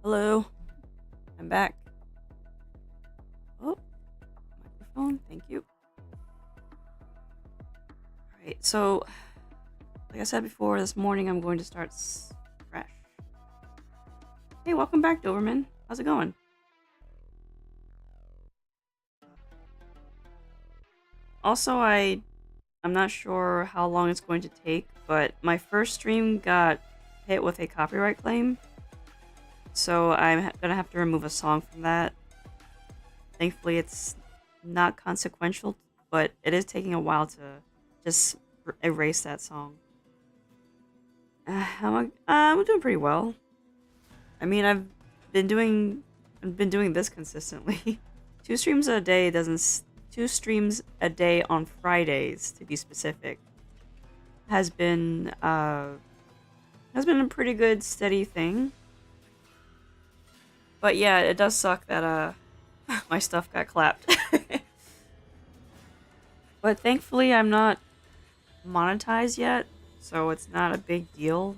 Hello, I'm back. Oh, microphone, thank you. Alright, so, like I said before, this morning I'm going to start fresh. Hey, welcome back, Doberman. How's it going? Also, I'm not sure how long it's going to take, but my first stream got hit with a copyright claim, so I'm gonna have to remove a song from that. Thankfully, it's not consequential, but it is taking a while to just erase that song. I'm doing pretty well. I mean, I've been doing this consistently. Two streams a day doesn't. 2 streams a day on Fridays, to be specific, has been a pretty good steady thing. But yeah, it does suck that my stuff got clapped. But thankfully, I'm not monetized yet, so it's not a big deal.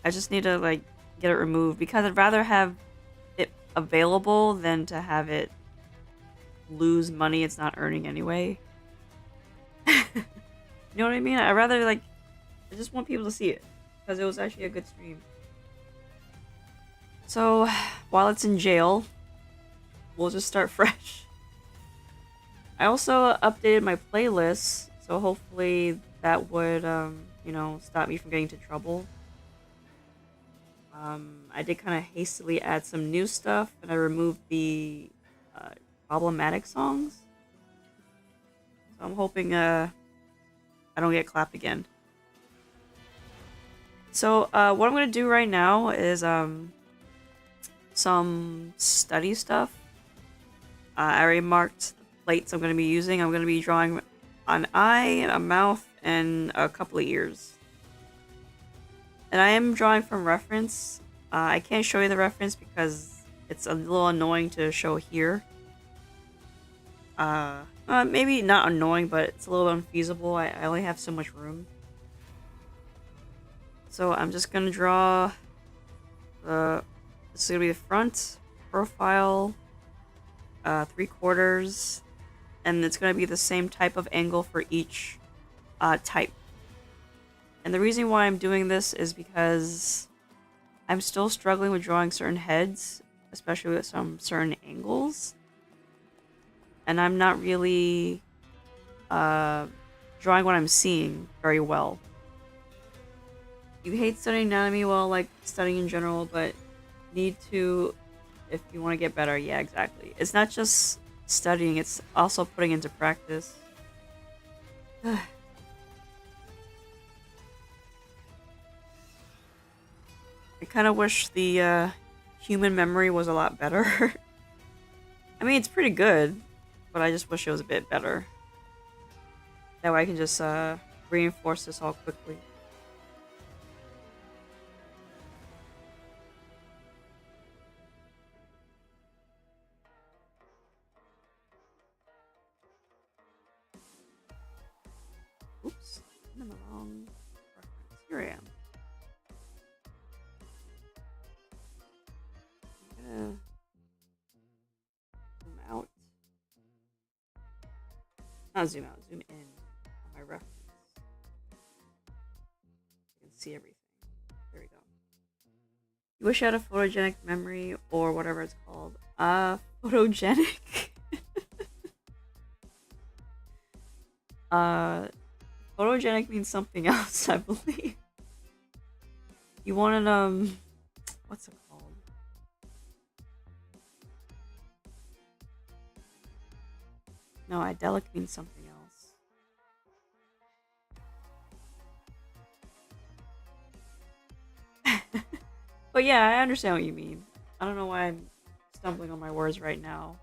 I just need to like get it removed because I'd rather have it available than to have it lose money it's not earning anyway. You know what I mean? I'd rather like I just want people to see it because it was actually a good stream. So while it's in jail, we'll just start fresh. I also updated my playlist, so hopefully that would you know, stop me from getting into trouble. I did kind of hastily add some new stuff, and I removed the problematic songs. So I'm hoping I don't get clapped again. So what I'm gonna do right now is some study stuff. I already marked the plates I'm gonna be using. I'm gonna be drawing an eye, a mouth, and a couple of ears. And I am drawing from reference. I can't show you the reference because it's a little annoying to show here. Maybe not annoying, but it's a little unfeasible. I only have so much room. So I'm just gonna draw this is gonna be the front, profile, 3/4, and it's gonna be the same type of angle for each type. And the reason why I'm doing this is because I'm still struggling with drawing certain heads, especially with some certain angles. And I'm not really drawing what I'm seeing very well. You hate studying anatomy, well, like studying in general, but need to if you want to get better. Yeah, exactly. It's not just studying, it's also putting into practice. I kind of wish the human memory was a lot better. I mean, it's pretty good, but I just wish it was a bit better. That way I can just reinforce this all quickly. Oops, I'm in the wrong reference. Here I am. I'm gonna zoom out. Not zoom out, zoom in on my reference. You can see everything. There we go. You wish you had a photogenic memory or whatever it's called. Photogenic? Photogenic means something else, I believe. You wanted, what's it called? No, idyllic means something else. But yeah, I understand what you mean. I don't know why I'm stumbling on my words right now.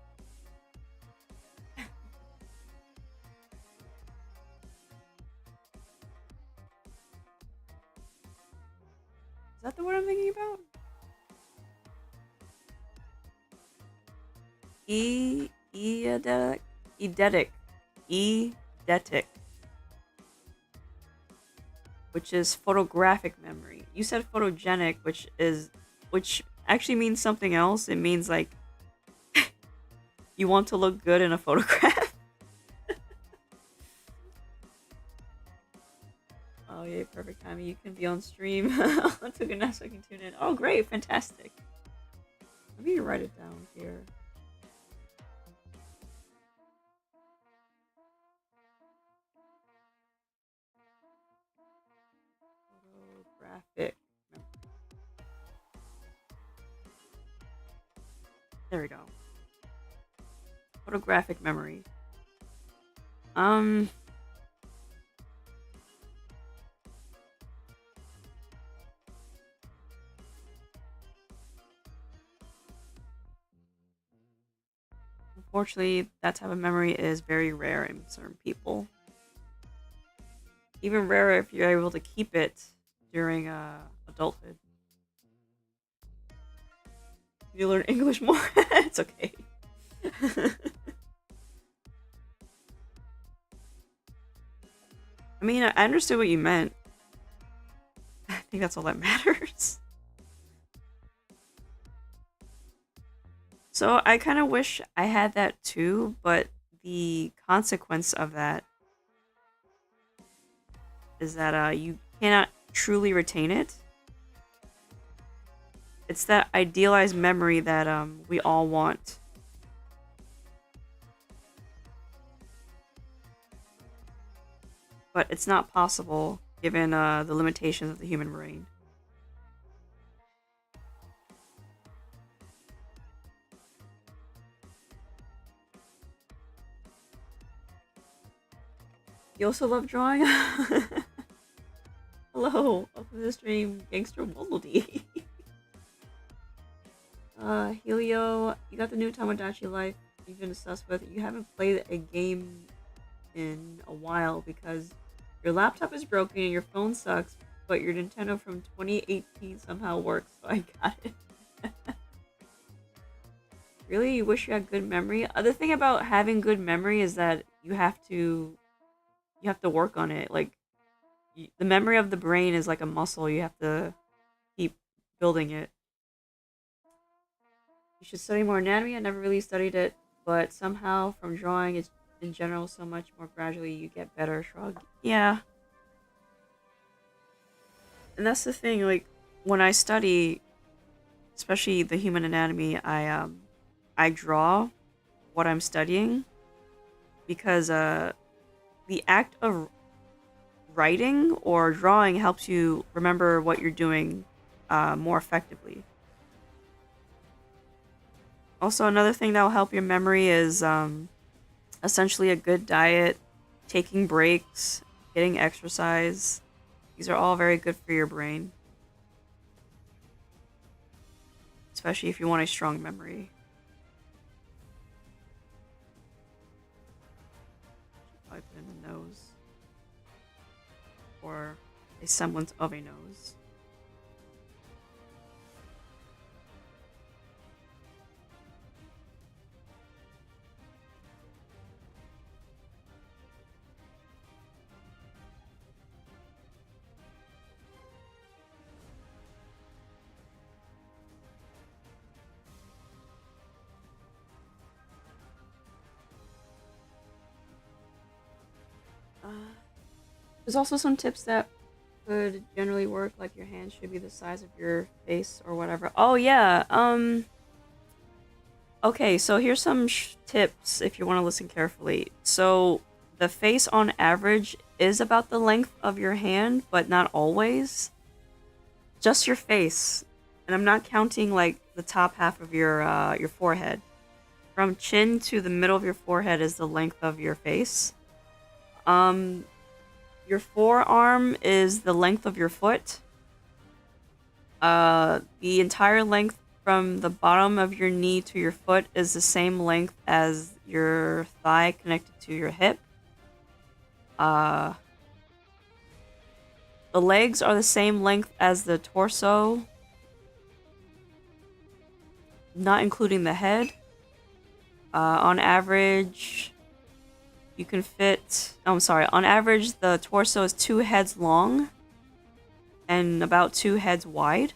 Is that the word I'm thinking about? Eidetic. Eidetic. Which is photographic memory. You said photogenic, which actually means something else. It means like you want to look good in a photograph. Oh yeah, perfect timing. You can be on stream. I took a nap so I can tune in. Oh great, fantastic. Let me write it down here. Photographic memory. There we go. Photographic memory. Um, Unfortunately, that type of memory is very rare in certain people. Even rarer if you're able to keep it during adulthood. You learn English more. It's okay. I mean, I understood what you meant. I think that's all that matters. So I kind of wish I had that too, but the consequence of that is that you cannot truly retain it. It's that idealized memory that we all want. But it's not possible given the limitations of the human brain. You also love drawing? Hello, welcome to the stream, Gangster Moldy. Helio, you got the new Tamagotchi Life you've been obsessed with. You haven't played a game in a while because your laptop is broken and your phone sucks, but your Nintendo from 2018 somehow works, so I got it. Really? You wish you had good memory? The thing about having good memory is that you have to work on it. Like the memory of the brain is like a muscle. You have to keep building it. You should study more anatomy. I never really studied it, but somehow from drawing it's in general so much more gradually you get better. Shrug. Yeah. And that's the thing, like when I study, especially the human anatomy, I draw what I'm studying because the act of writing or drawing helps you remember what you're doing more effectively. Also, another thing that will help your memory is essentially a good diet, taking breaks, getting exercise. These are all very good for your brain, especially if you want a strong memory. Probably put in the nose, or a semblance of a nose. There's also some tips that could generally work, like your hand should be the size of your face or whatever. Oh yeah, okay, so here's some tips if you want to listen carefully. So the face on average is about the length of your hand, but not always. Just your face. And I'm not counting like the top half of your forehead. From chin to the middle of your forehead is the length of your face. Your forearm is the length of your foot. The entire length from the bottom of your knee to your foot is the same length as your thigh connected to your hip. The legs are the same length as the torso, not including the head. On average, you can fit... Oh, I'm sorry. On average, the torso is 2 heads long and about 2 heads wide.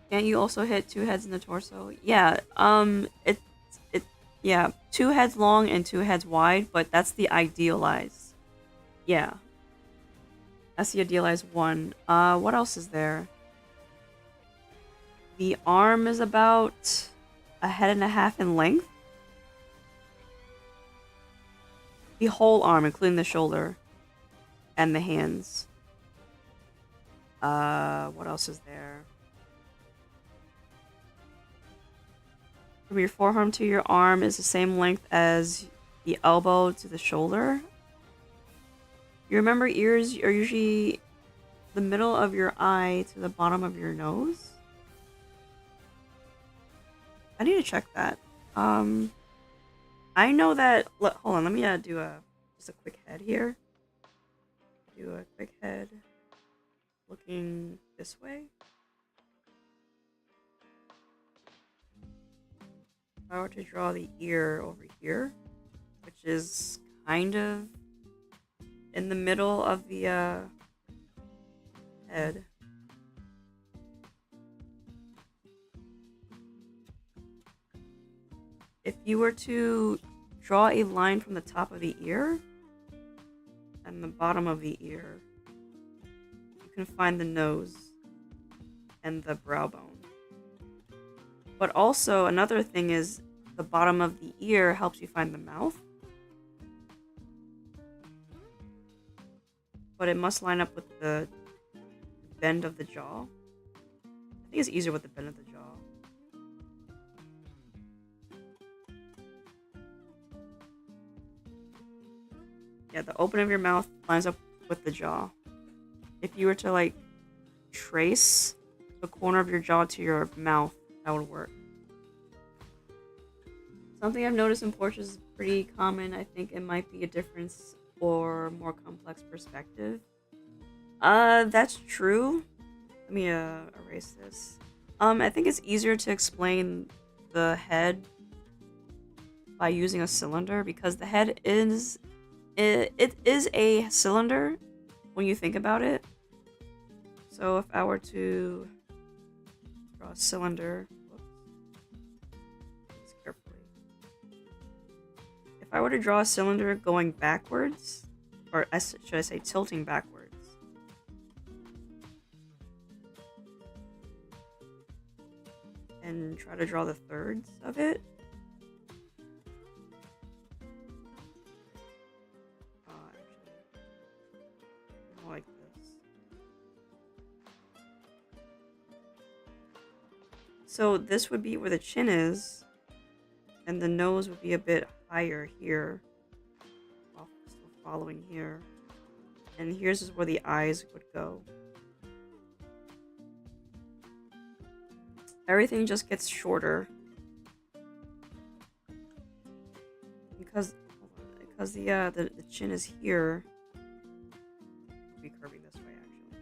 Can't you also hit two heads in the torso? Yeah, it yeah, two heads long and two heads wide, but that's the idealized. Yeah, that's the idealized one. What else is there? The arm is about a head and a half in length. The whole arm, including the shoulder and the hands. What else is there? From your forearm to your arm is the same length as the elbow to the shoulder. You remember ears are usually the middle of your eye to the bottom of your nose? I need to check that. I know that. Hold on, let me do just a quick head here. Do a quick head, looking this way. If I were to draw the ear over here, which is kind of in the middle of the head. If you were to draw a line from the top of the ear and the bottom of the ear, you can find the nose and the brow bone. But also, another thing is the bottom of the ear helps you find the mouth. But it must line up with the bend of the jaw. I think it's easier with the bend of the jaw. Yeah, the open of your mouth lines up with the jaw. If you were to like trace the corner of your jaw to your mouth, that would work. Something I've noticed in portraits is pretty common. I think it might be a difference or more complex perspective. That's true. Let me erase this. I think it's easier to explain the head by using a cylinder because the head is it is a cylinder when you think about it. So if I were to draw a cylinder, carefully. If I were to draw a cylinder going backwards, or should I say tilting backwards, and try to draw the thirds of it. Actually, more like this. So this would be where the chin is, and the nose would be a bit higher here, still following here, and here's is where the eyes would go. Everything just gets shorter because the chin is here. I'll be curving this way actually.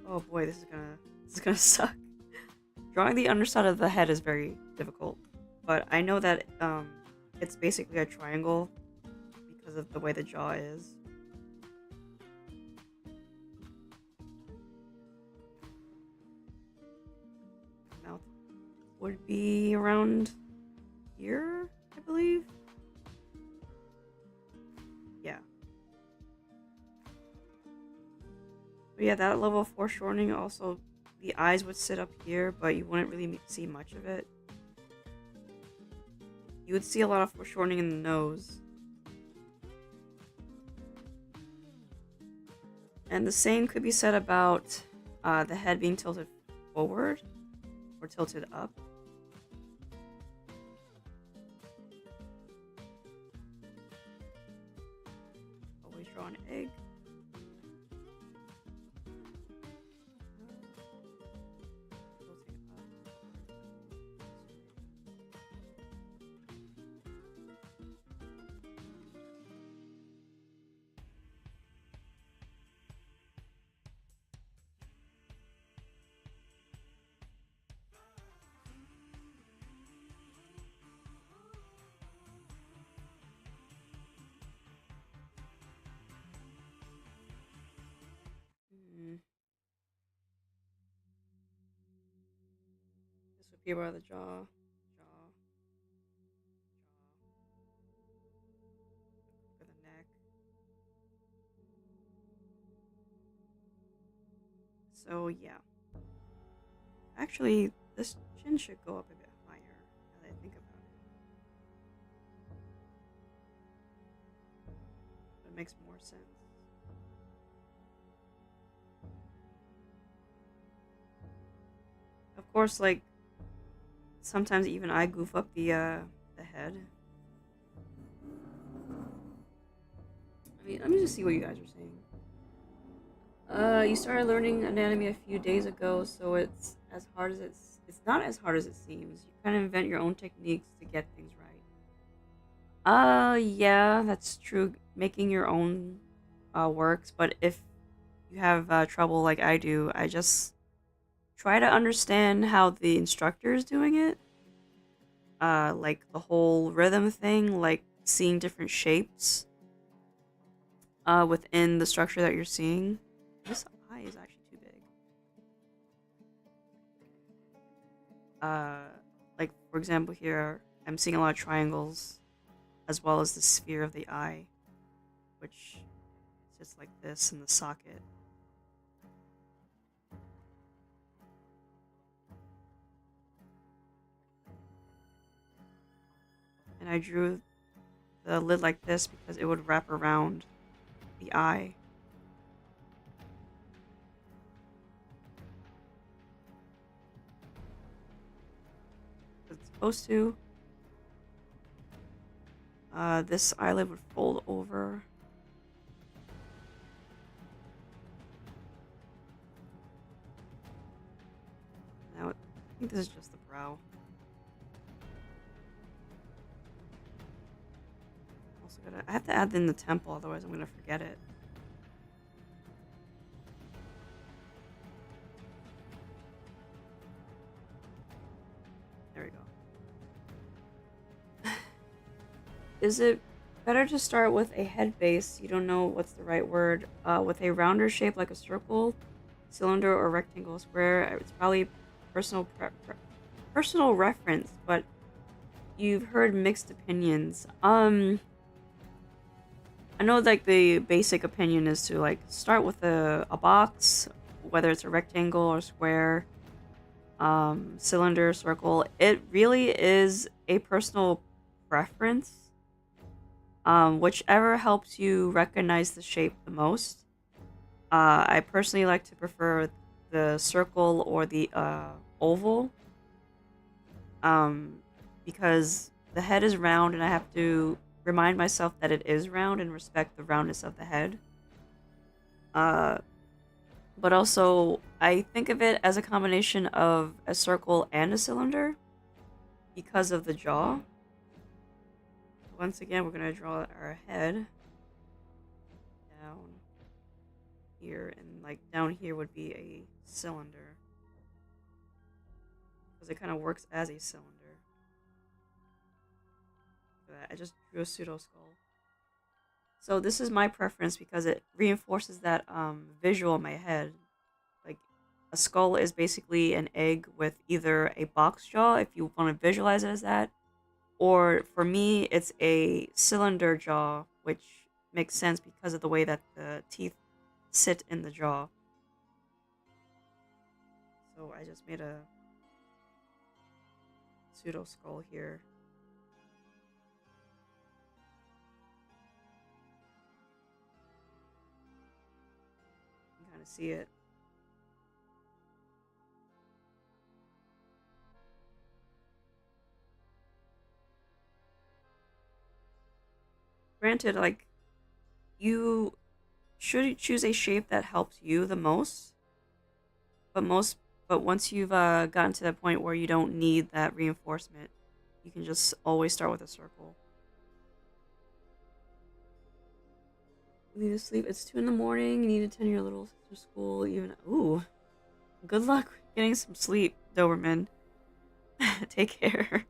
Oh boy, this is gonna suck. Drawing the underside of the head is very difficult, but I know that it's basically a triangle because of the way the jaw is. Mouth would be around here, I believe. Yeah. But yeah, that level of foreshortening also, the eyes would sit up here, but you wouldn't really see much of it. You would see a lot of foreshortening in the nose. And the same could be said about the head being tilted forward or tilted up. Always draw an egg. So here by the jaw, jaw, for the neck. So yeah, actually, this chin should go up a bit higher. Now that I think about it, it makes more sense. Of course, like sometimes even I goof up the head. I mean, let me just see what you guys are saying. You started learning anatomy a few days ago, so it's not as hard as it seems. You kind of invent your own techniques to get things right. Yeah, that's true. Making your own works, but if you have trouble like I do, I just try to understand how the instructor is doing it. Like the whole rhythm thing, like seeing different shapes within the structure that you're seeing. This eye is actually too big. Uh, like for example here, I'm seeing a lot of triangles as well as the sphere of the eye, which sits like this in the socket. And I drew the lid like this because it would wrap around the eye. It's supposed to. This eyelid would fold over. Now, I think this is just the brow. I have to add in the temple, otherwise I'm gonna forget it. There we go. Is it better to start with a head base? You don't know what's the right word. With a rounder shape like a circle, cylinder, or rectangle, square. It's probably personal personal reference, but you've heard mixed opinions. I know like the basic opinion is to like start with a box, whether it's a rectangle or square, cylinder, circle. It really is a personal preference. Whichever helps you recognize the shape the most. I personally like to prefer the circle or the oval. Um, because the head is round and I have to remind myself that it is round and respect the roundness of the head. Uh, but also, I think of it as a combination of a circle and a cylinder because of the jaw. Once again, we're going to draw our head down here, and like down here would be a cylinder because it kind of works as a cylinder. I just drew a pseudo skull. So this is my preference because it reinforces that visual in my head. Like a skull is basically an egg with either a box jaw, if you want to visualize it as that, or for me, it's a cylinder jaw, which makes sense because of the way that the teeth sit in the jaw. So I just made a pseudo skull here. You can kind of see it. Granted, like, you should choose a shape that helps you the most, but once you've gotten to that point where you don't need that reinforcement, you can just always start with a circle. You need to sleep. It's 2 in the morning. You need to attend your little sister's school. Even ooh, good luck getting some sleep, Doberman. Take care.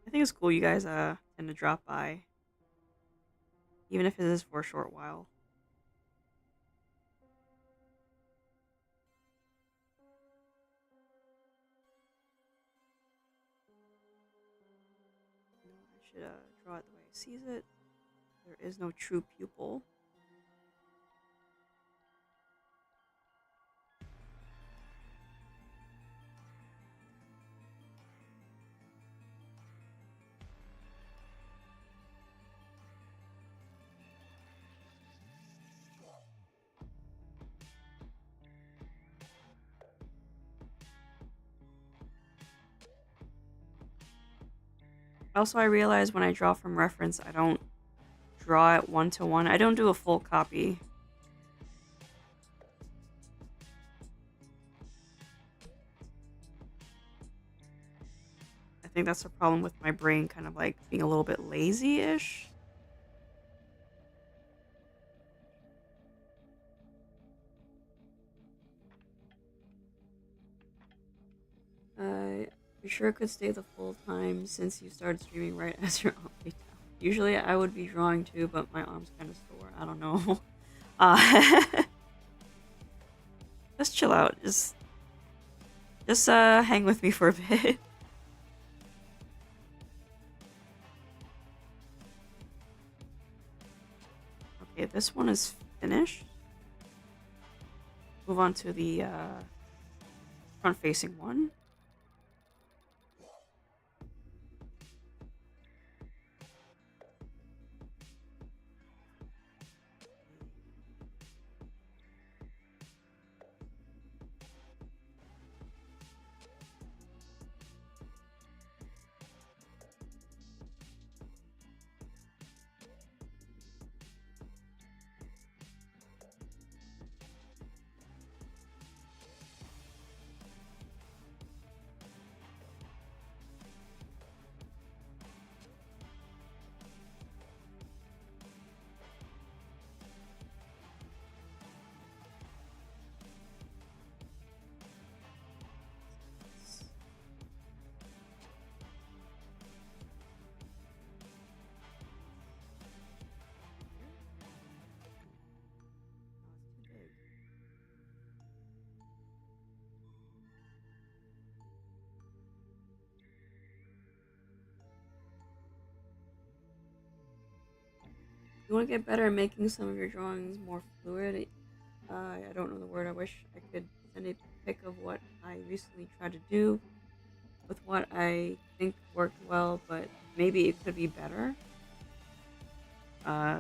I think it's cool you guys tend to drop by, even if it is for a short while. should draw it the way it sees it. There is no true pupil. Also, I realize when I draw from reference, I don't draw it one-to-one. I don't do a full copy. I think that's a problem with my brain kind of like being a little bit lazy-ish. You sure could stay the full time since you started streaming right as your arm laid down. Usually I would be drawing too, but my arm's kind of sore. I don't know. Just chill out. Just hang with me for a bit. Okay, this one is finished. Move on to the front-facing one. You want to get better at making some of your drawings more fluid? I don't know the word. I wish I could send a pic of what I recently tried to do with what I think worked well, but maybe it could be better.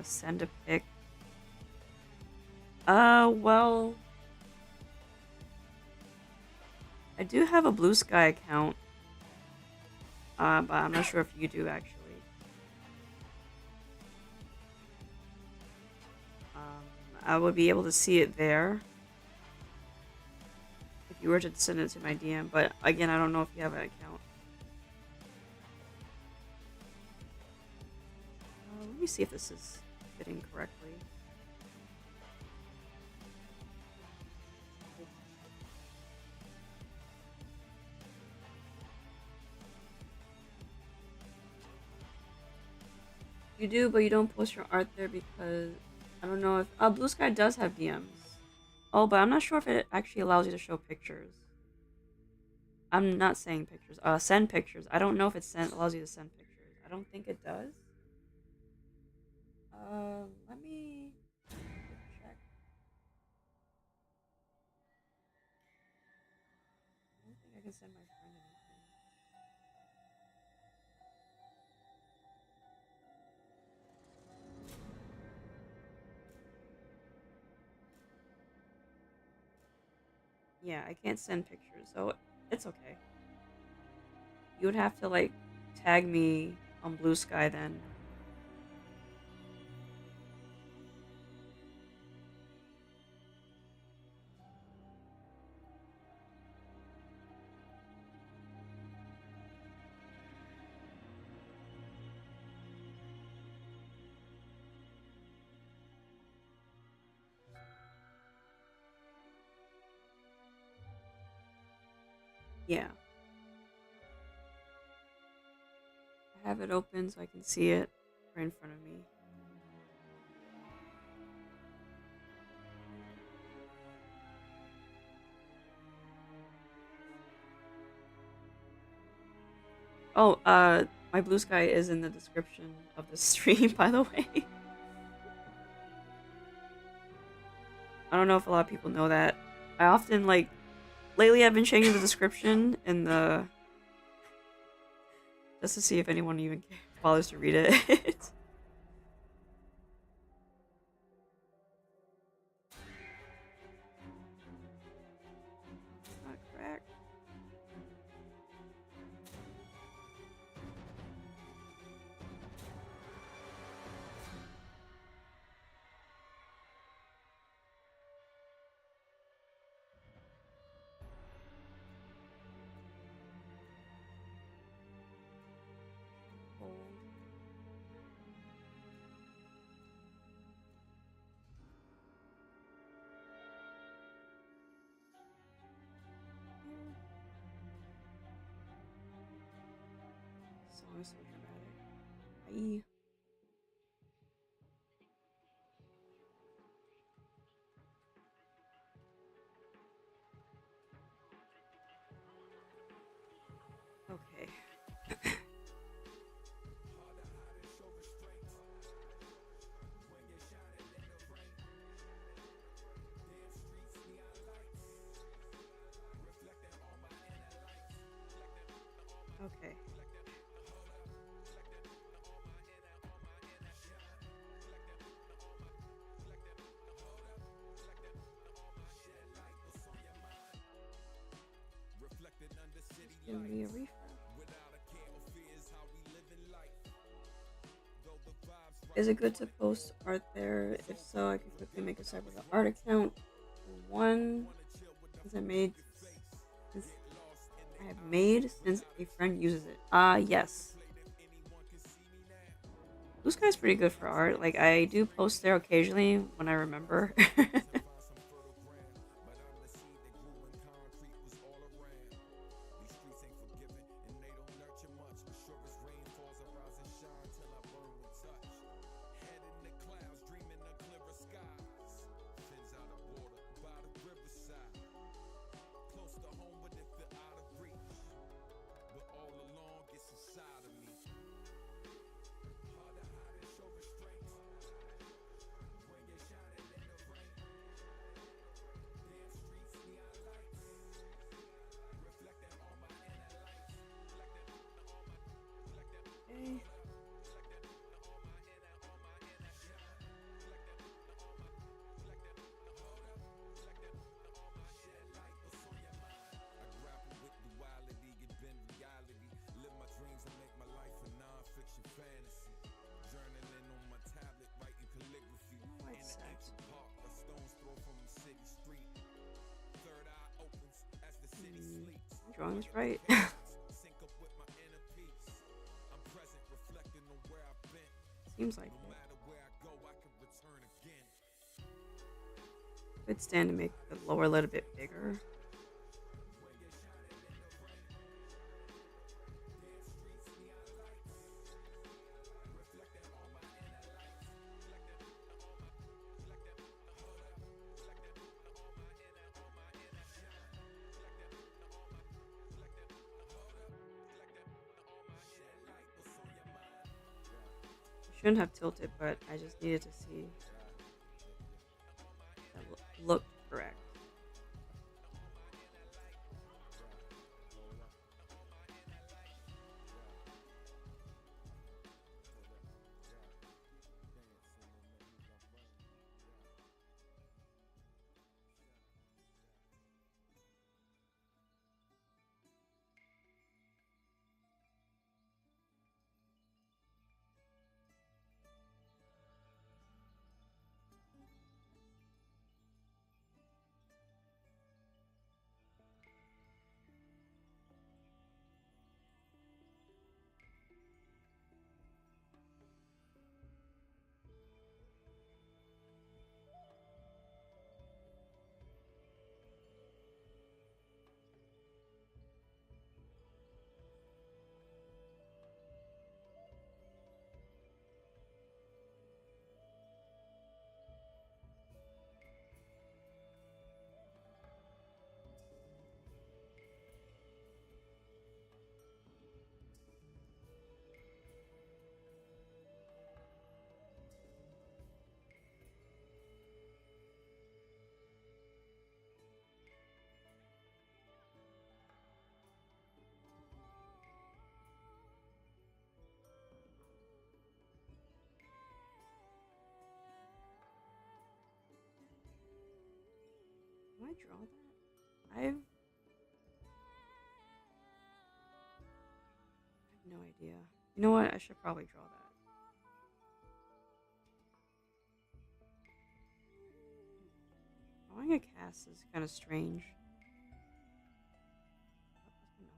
Send a pic. Well, I do have a BlueSky account, but I'm not sure if you do actually. I would be able to see it there if you were to send it to my DM, but again, I don't know if you have an account. Let me see if this is fitting correctly. You do, but you don't post your art there because I don't know if BlueSky does have DMs. Oh, but I'm not sure if it actually allows you to show pictures. I'm not saying pictures. Send pictures. I don't know if it allows you to send pictures. I don't think it does. Let me check. I don't think I can send my friend anything. Yeah, I can't send pictures, so it's okay. You would have to like tag me on BlueSky then. Yeah. I have it open so I can see it right in front of me. Oh, My blue sky is in the description of the stream, by the way. I don't know if a lot of people know that. I often, like, lately I've been changing the description in the... just to see if anyone even bothers to read it. Not correct. Song is so dramatic. Bye. Okay. Okay. Just give me a refresh. Is it good to post art there? If so, I can quickly make a separate art account. One since I have made since a friend uses it. Yes. Blue Sky's pretty good for art. Like, I do post there occasionally when I remember. Drawing is right. Seems like it. Could stand to make the lower a little bit bigger. Shouldn't have tilted, but I just needed to see that looked correct. I draw that? I have no idea. You know what? I should probably draw that. Drawing a cast is kind of strange. What's my mouse doing?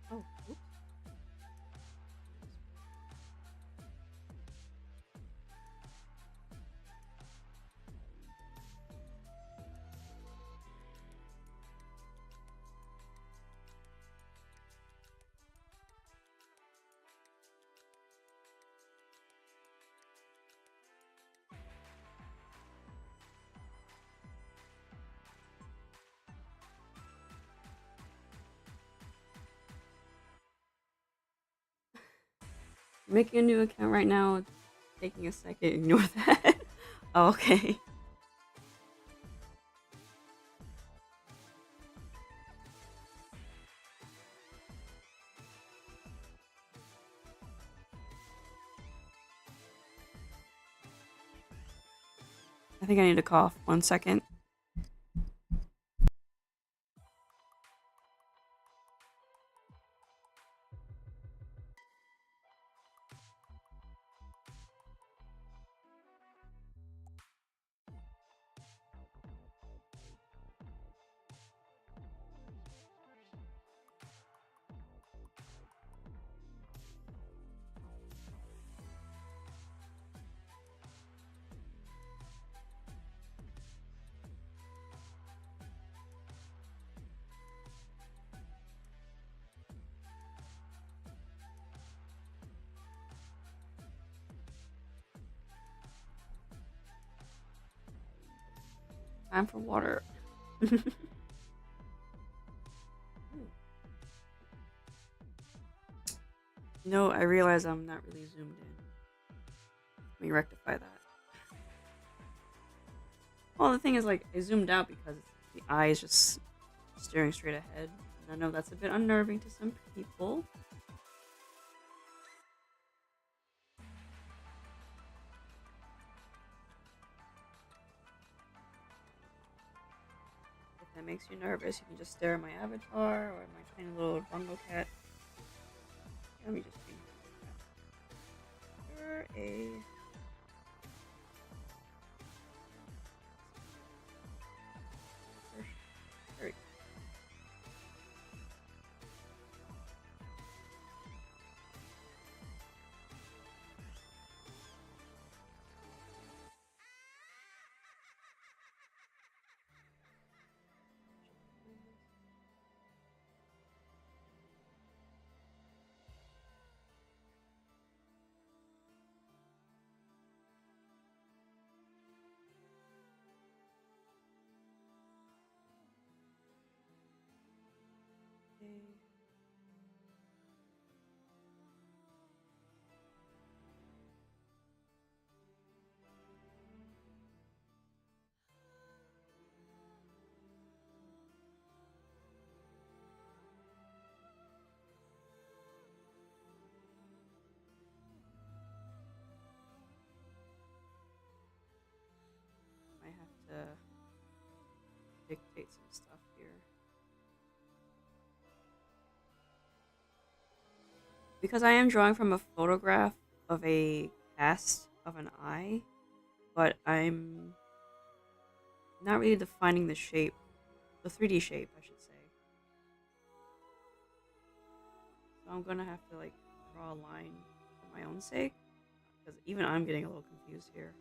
Oh, oops. Making a new account right now. Taking a second. Ignore that. Oh, okay. I think I need to cough. 1 second. Time for water. No, I realize I'm not really zoomed in. Let me rectify that. Well, the thing is, like, I zoomed out because the eye is just staring straight ahead. And I know that's a bit unnerving to some people. If that makes you nervous, you can just stare at my avatar or my tiny little bungo cat. Let me just see. You're a... There we go. Okay. dictate some stuff here. Because I am drawing from a photograph of a cast of an eye, but I'm not really defining the shape, the 3D shape, I should say. So I'm gonna have to like draw a line for my own sake, because even I'm getting a little confused here.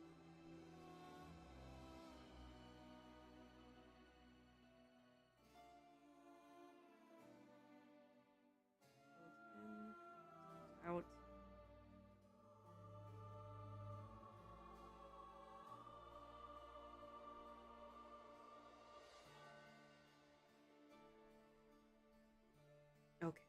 Out. Okay.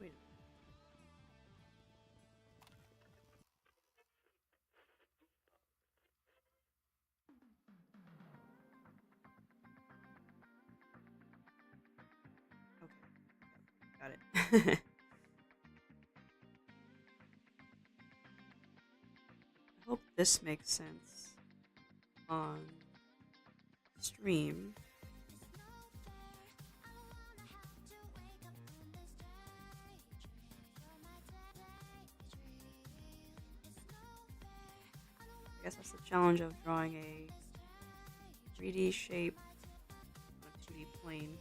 Wait. Okay. Got it. I hope this makes sense on stream. I guess that's the challenge of drawing a 3D shape on a 2D plane.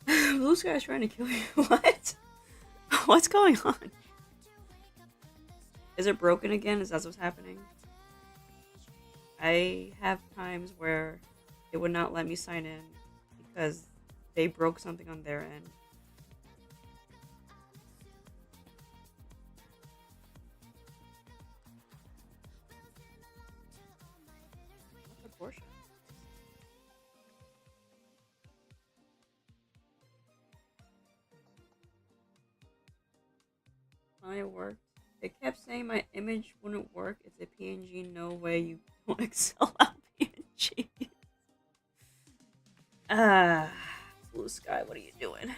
BlueSky is trying to kill you. What? What's going on? Is it broken again? Is that what's happening? I have times where it would not let me sign in because they broke something on their end. That's unfortunate. Finally it worked. It kept saying my image wouldn't work. It's a PNG. No way you don't excel out PNG. BlueSky, what are you doing?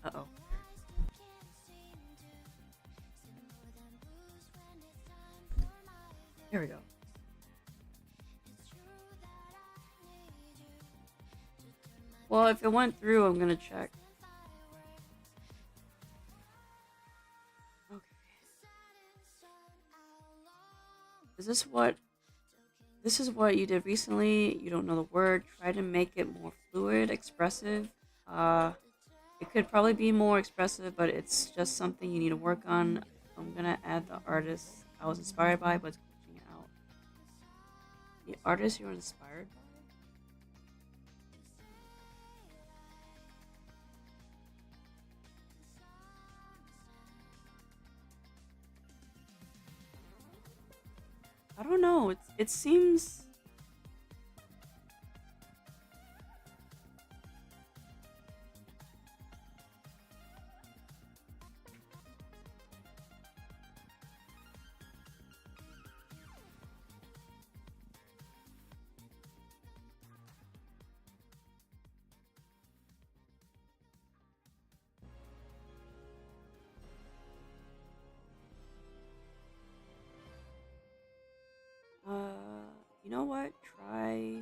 Uh-oh. Here we go. Well, if it went through, I'm gonna check. Okay. Is this what this is what you did recently? You don't know the word. Try to make it more fluid, expressive. Uh, it could probably be more expressive, but it's just something you need to work on. I'm gonna add the artist I was inspired by, but it's glitching out. The artist you were inspired by? I don't know. It seems. You know what? Try.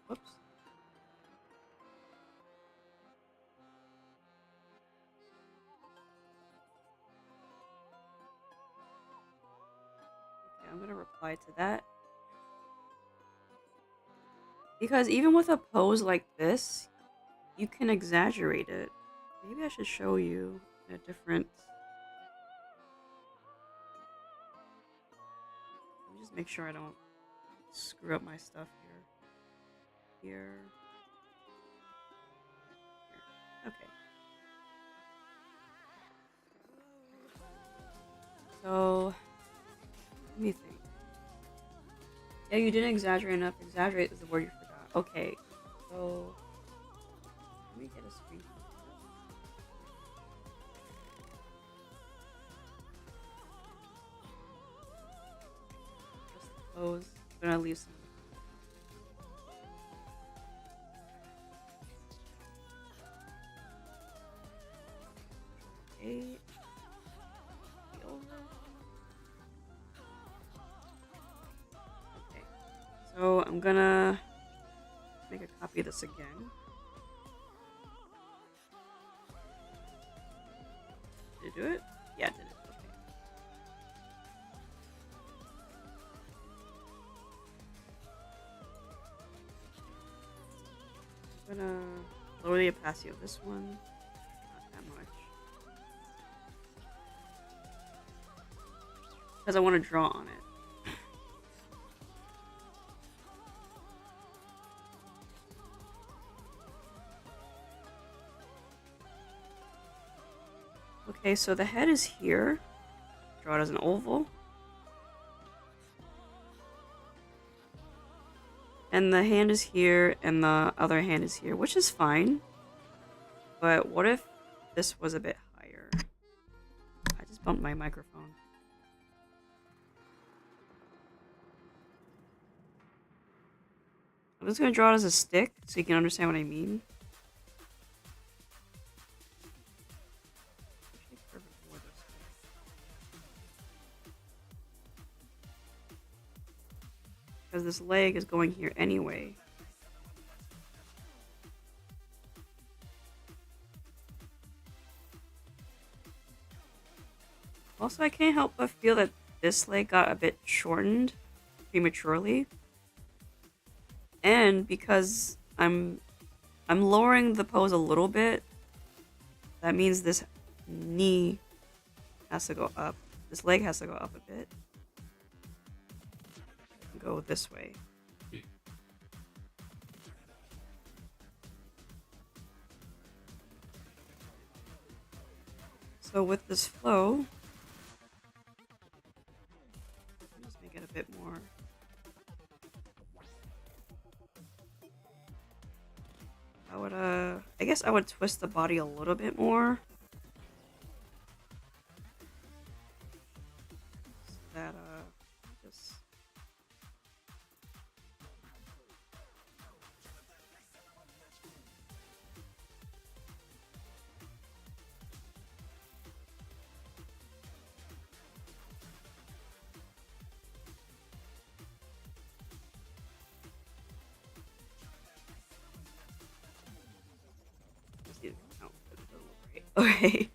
Whoops. Okay, I'm gonna reply to that. Because even with a pose like this, you can exaggerate it. Maybe I should show you a different. Let me just make sure I don't screw up my stuff here. Here. Okay. So, let me think. Yeah, you didn't exaggerate enough. Exaggerate is the word you forgot. Okay. So, let me get a screen. Just the pose. I'm gonna leave some. Okay. Okay. So I'm gonna make a copy of this again. Did it do it? Yeah, it did it. Okay. I'm gonna lower the opacity of this one. Not that much. Because I want to draw on it. Okay, so the head is here. Draw it as an oval. And the hand is here, and the other hand is here, which is fine. But what if this was a bit higher? I just bumped my microphone. I'm just gonna draw it as a stick, so you can understand what I mean. Because this leg is going here anyway. Also, I can't help but feel that this leg got a bit shortened prematurely. And because I'm lowering the pose a little bit, that means this knee has to go up. This leg has to go up a bit. Go this way. So with this flow, just make it a bit more. I guess I would twist the body a little bit more. So that, just. Okay.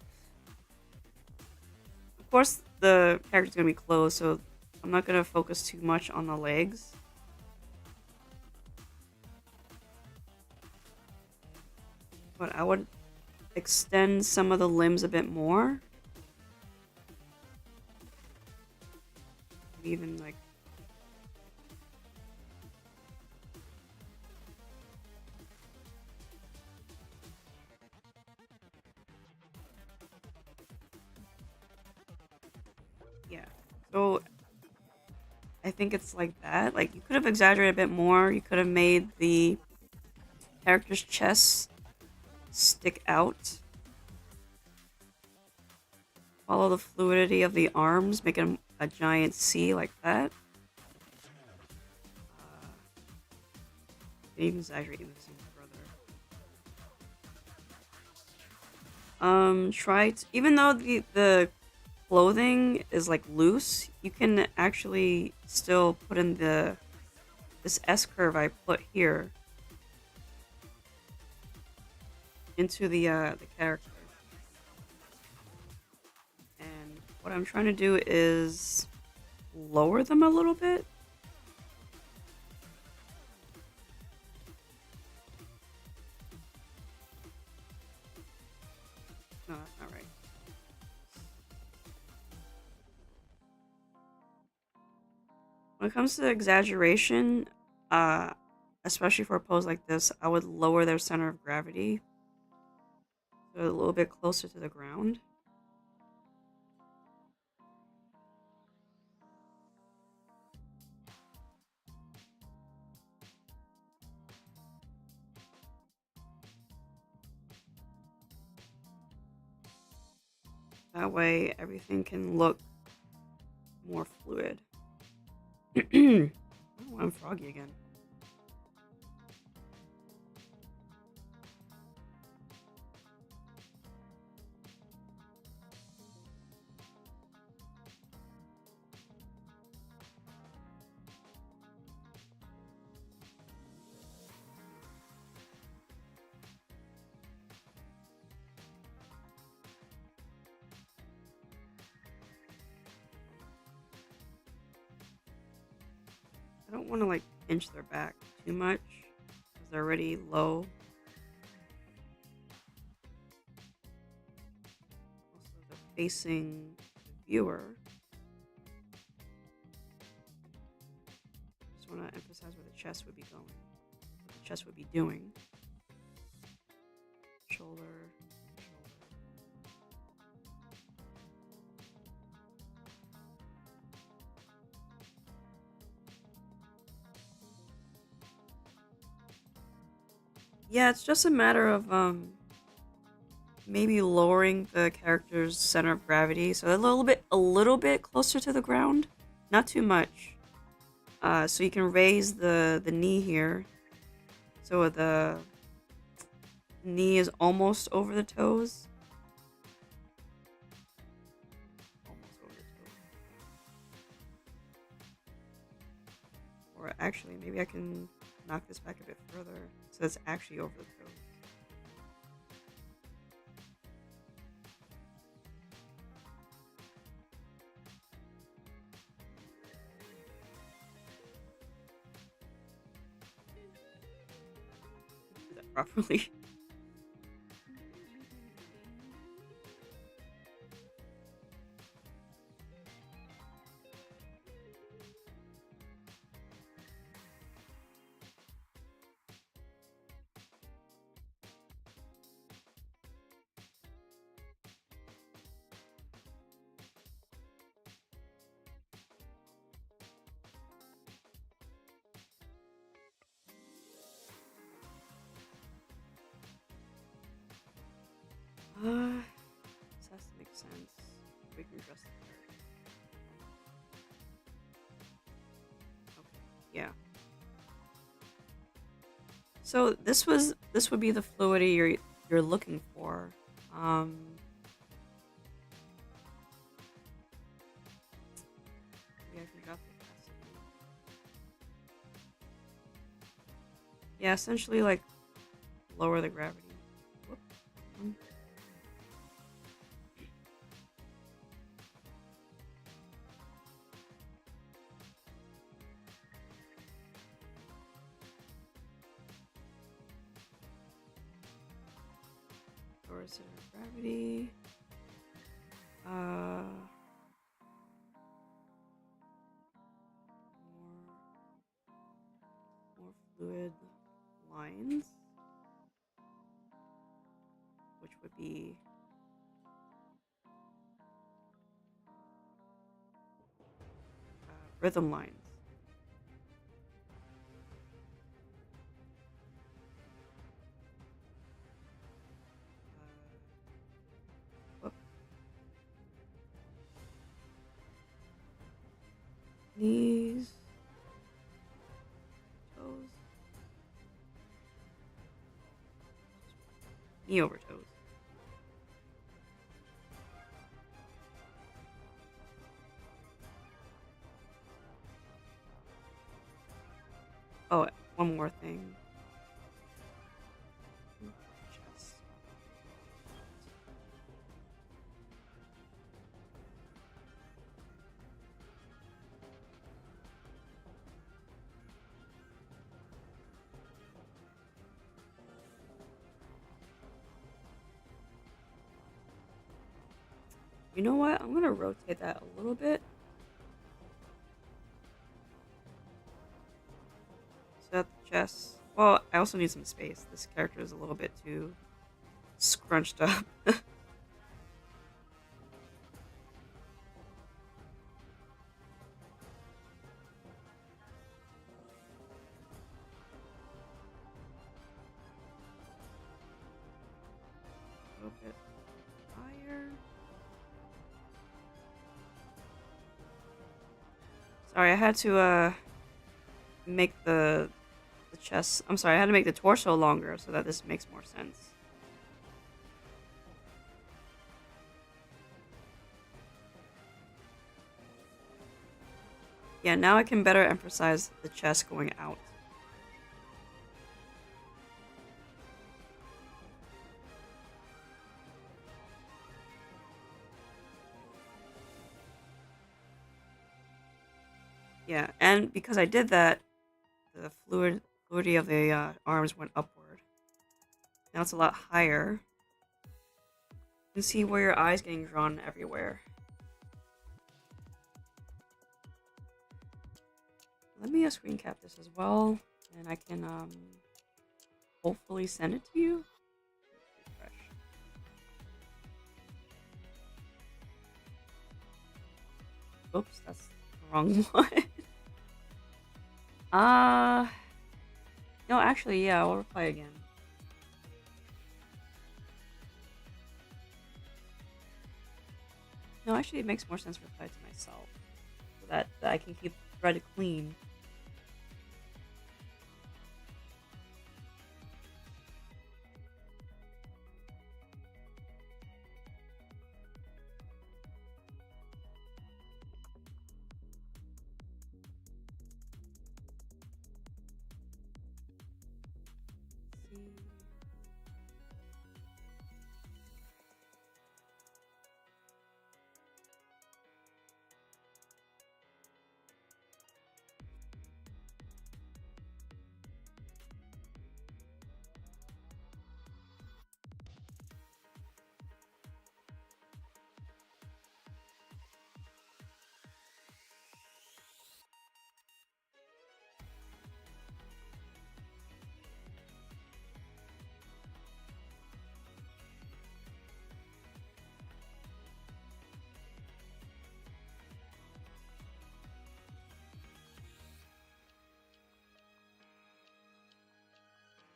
Of course, the character's gonna be closed, so I'm not gonna focus too much on the legs. But I would extend some of the limbs a bit more. Maybe even like... Yeah. So I think it's like that. Like, you could have exaggerated a bit more. You could have made the character's chest stick out. Follow the fluidity of the arms, make it a giant C like that. Can even exaggerate this even further. Even though the clothing is like loose, you can actually still put in this S curve I put here into the character. And what I'm trying to do is lower them a little bit. No, that's not right. When it comes to exaggeration, especially for a pose like this, I would lower their center of gravity so a little bit closer to the ground. That way, everything can look more fluid. Oh, I'm froggy again. I don't want to like pinch their back too much because they're already low. Also, they're facing the viewer. Just want to emphasize where the chest would be going, what the chest would be doing. Shoulder, shoulder. Yeah, it's just a matter of maybe lowering the character's center of gravity so a little bit closer to the ground, not too much. So you can raise the knee here, so the knee is almost over the toes. Almost over the toes. Or actually, maybe I can knock this back a bit further so it's actually over the toes. Do that properly. This has to make sense. We can dress the character. Okay, yeah. So this would be the fluidity you're looking for. Yeah, I can drop the opacity. Yeah, essentially like lower the gravity. Whoop. lower center of gravity. More fluid lines, which would be rhythm lines. Knees, toes, knee over toes. Oh, one more thing. Chest. You know what? I'm gonna rotate that a little bit. So that the chest. Well, I also need some space. This character is a little bit too scrunched up. A little bit higher. Sorry, I had to make the chest. I'm sorry, I had to make the torso longer so that this makes more sense. Yeah, now I can better emphasize the chest going out. Yeah, and because I did that, the fluidity of the arms went upward. Now it's a lot higher. You can see where your eye's getting drawn everywhere. Let me screen cap this as well, and I can hopefully send it to you. Refresh. Oops, that's the wrong one. No, actually, yeah, I'll reply again. No, actually, it makes more sense to reply to myself, so that I can keep the thread clean.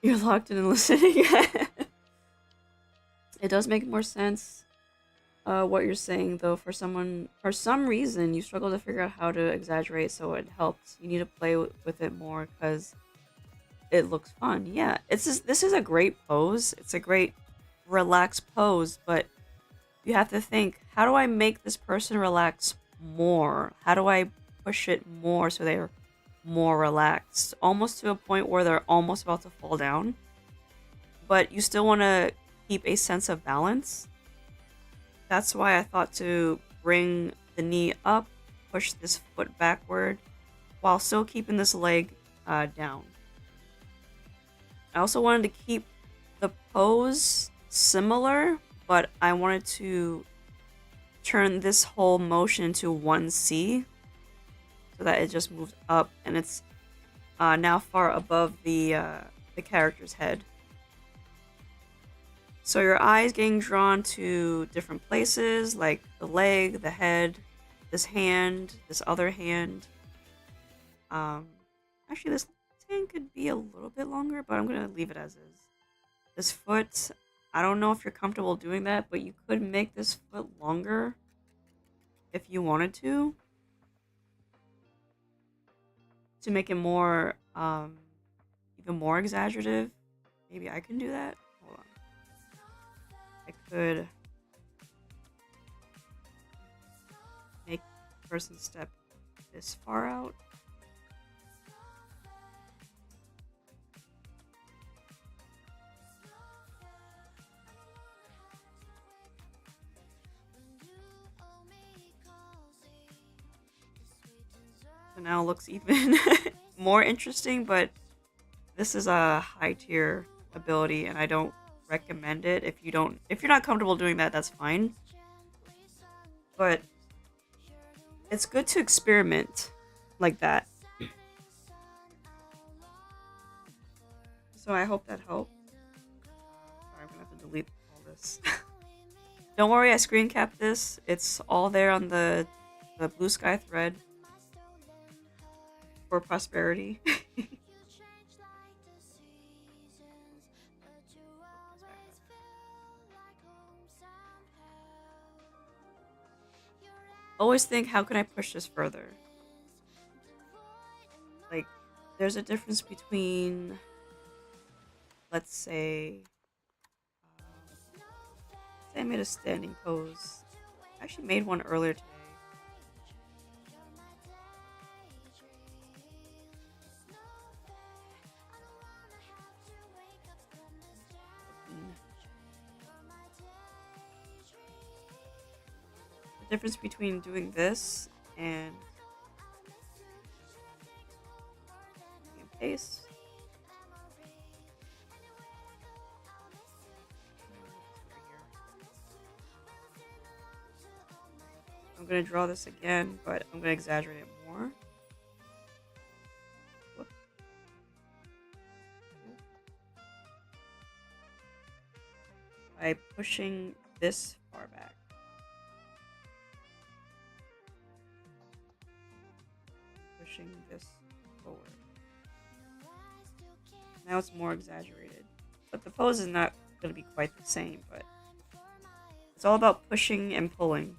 You're locked in and listening. It does make more sense what you're saying, though. For some reason, you struggle to figure out how to exaggerate, so it helps. You need to play with it more because it looks fun. Yeah, this is a great pose. It's a great relaxed pose, but you have to think, how do I make this person relax more? How do I push it more so they're more relaxed? Almost to a point where they're almost about to fall down. But you still want to keep a sense of balance. That's why I thought to bring the knee up, push this foot backward, while still keeping this leg down. I also wanted to keep the pose similar, but I wanted to turn this whole motion into 1C so that it just moves up and it's now far above the character's head. So your eye is getting drawn to different places, like the leg, the head, this hand, this other hand. Um, Actually, this hand could be a little bit longer, but I'm gonna leave it as is. This foot, I don't know if you're comfortable doing that, but you could make this foot longer if you wanted to make it more, even more exaggerative. Maybe I can do that. Hold on. I could make the person step this far out. So now it looks even more interesting, but this is a high tier ability and I don't recommend it. If you're not comfortable doing that, that's fine. But it's good to experiment like that. So I hope that helped. Sorry, I'm gonna have to delete all this. Don't worry, I screen capped this. It's all there on the BlueSky thread for prosperity. Always think, how can I push this further? Like, there's a difference between, let's say I made a standing pose. I actually made one earlier today. The difference between doing this and paste. I'm gonna draw this again, but I'm gonna exaggerate it more. Whoop. By pushing this far back. Pushing this forward. Now it's more exaggerated. But the pose is not going to be quite the same, but it's all about pushing and pulling.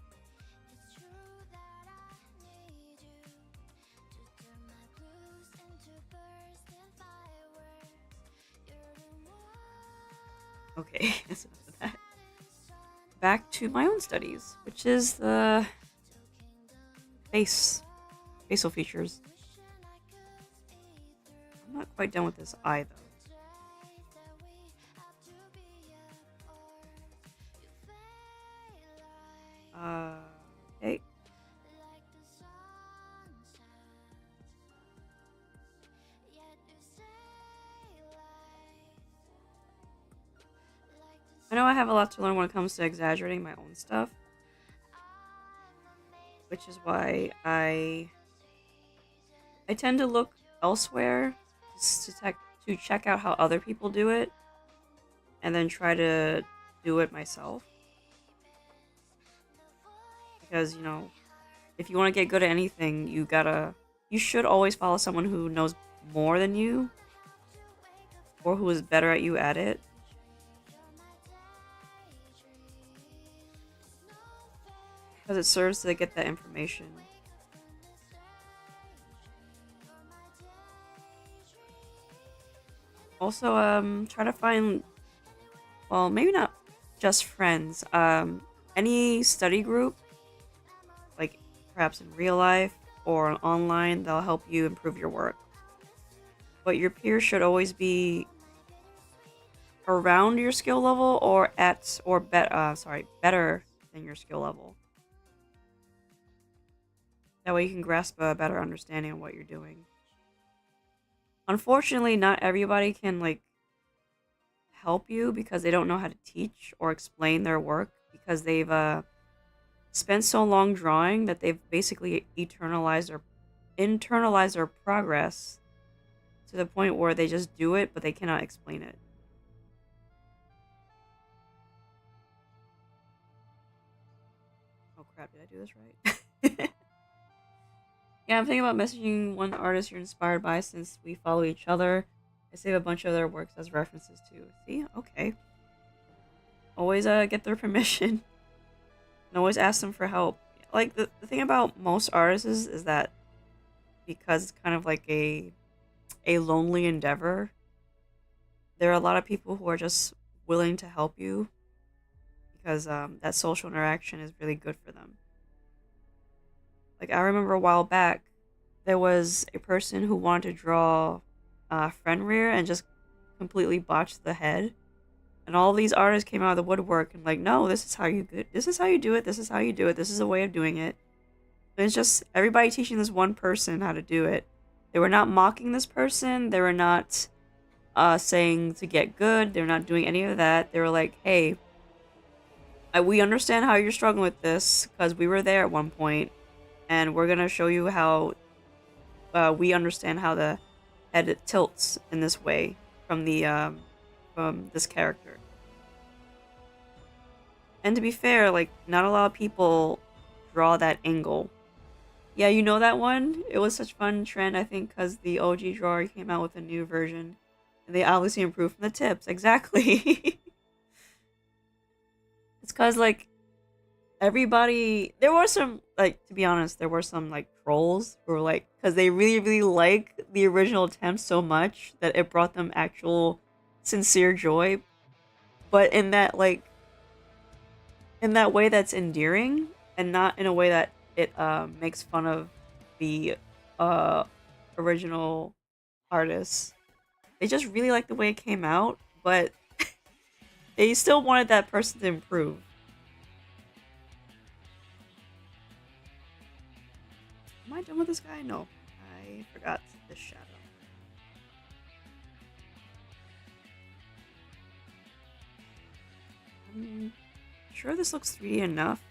Okay, that's enough of that. Back to my own studies, which is the facial features. I'm not quite done with this eye though. Okay. I know I have a lot to learn when it comes to exaggerating my own stuff, which is why I tend to look elsewhere to check out how other people do it, and then try to do it myself. Because, you know, if you want to get good at anything, you should always follow someone who knows more than you, or who is better at you at it. Because it serves to get that information. Also, try to find, well, maybe not just friends, any study group, like perhaps in real life or online, that'll help you improve your work. But your peers should always be around your skill level or better than your skill level. That way you can grasp a better understanding of what you're doing. Unfortunately, not everybody can, like, help you because they don't know how to teach or explain their work because they've spent so long drawing that they've basically internalized their progress to the point where they just do it, but they cannot explain it. Oh crap, did I do this right? Yeah, I'm thinking about messaging one artist you're inspired by since we follow each other. I save a bunch of their works as references too. See? Okay. Always get their permission. And always ask them for help. Like, the thing about most artists is that because it's kind of like a lonely endeavor, there are a lot of people who are just willing to help you because that social interaction is really good for them. Like, I remember a while back, there was a person who wanted to draw Fenrir and just completely botched the head. And all these artists came out of the woodwork and like, no, this is how you do it. This is how you do it. This is how you do it. This is a way of doing it. And it's just everybody teaching this one person how to do it. They were not mocking this person. They were not saying to get good. They're not doing any of that. They were like, hey, we understand how you're struggling with this because we were there at one point, and we're gonna show you how we understand how the head tilts in this way from this character. And to be fair, like, not a lot of people draw that angle. Yeah, you know that one? It was such fun trend, I think, because the OG drawer came out with a new version. And they obviously improved from the tips. Exactly. It's because, like, everybody... There were some, like, to be honest, there were some, like, trolls who were, like... Because they really, really like the original attempt so much that it brought them actual sincere joy. But in that, like... In that way that's endearing, and not in a way that it makes fun of the original artists. They just really like the way it came out, but they still wanted that person to improve. Am I done with this guy? No. I forgot this shadow. I'm sure this looks 3D enough.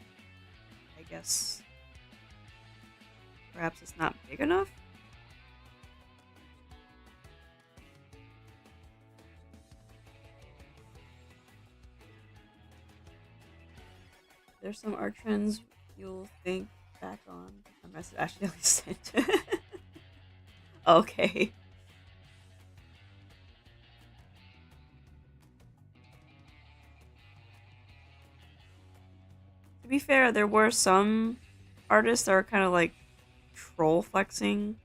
I guess perhaps it's not big enough? There's some art trends you'll think back on. A message accidentally sent. Okay. To be fair, there were some artists that were kind of like troll flexing.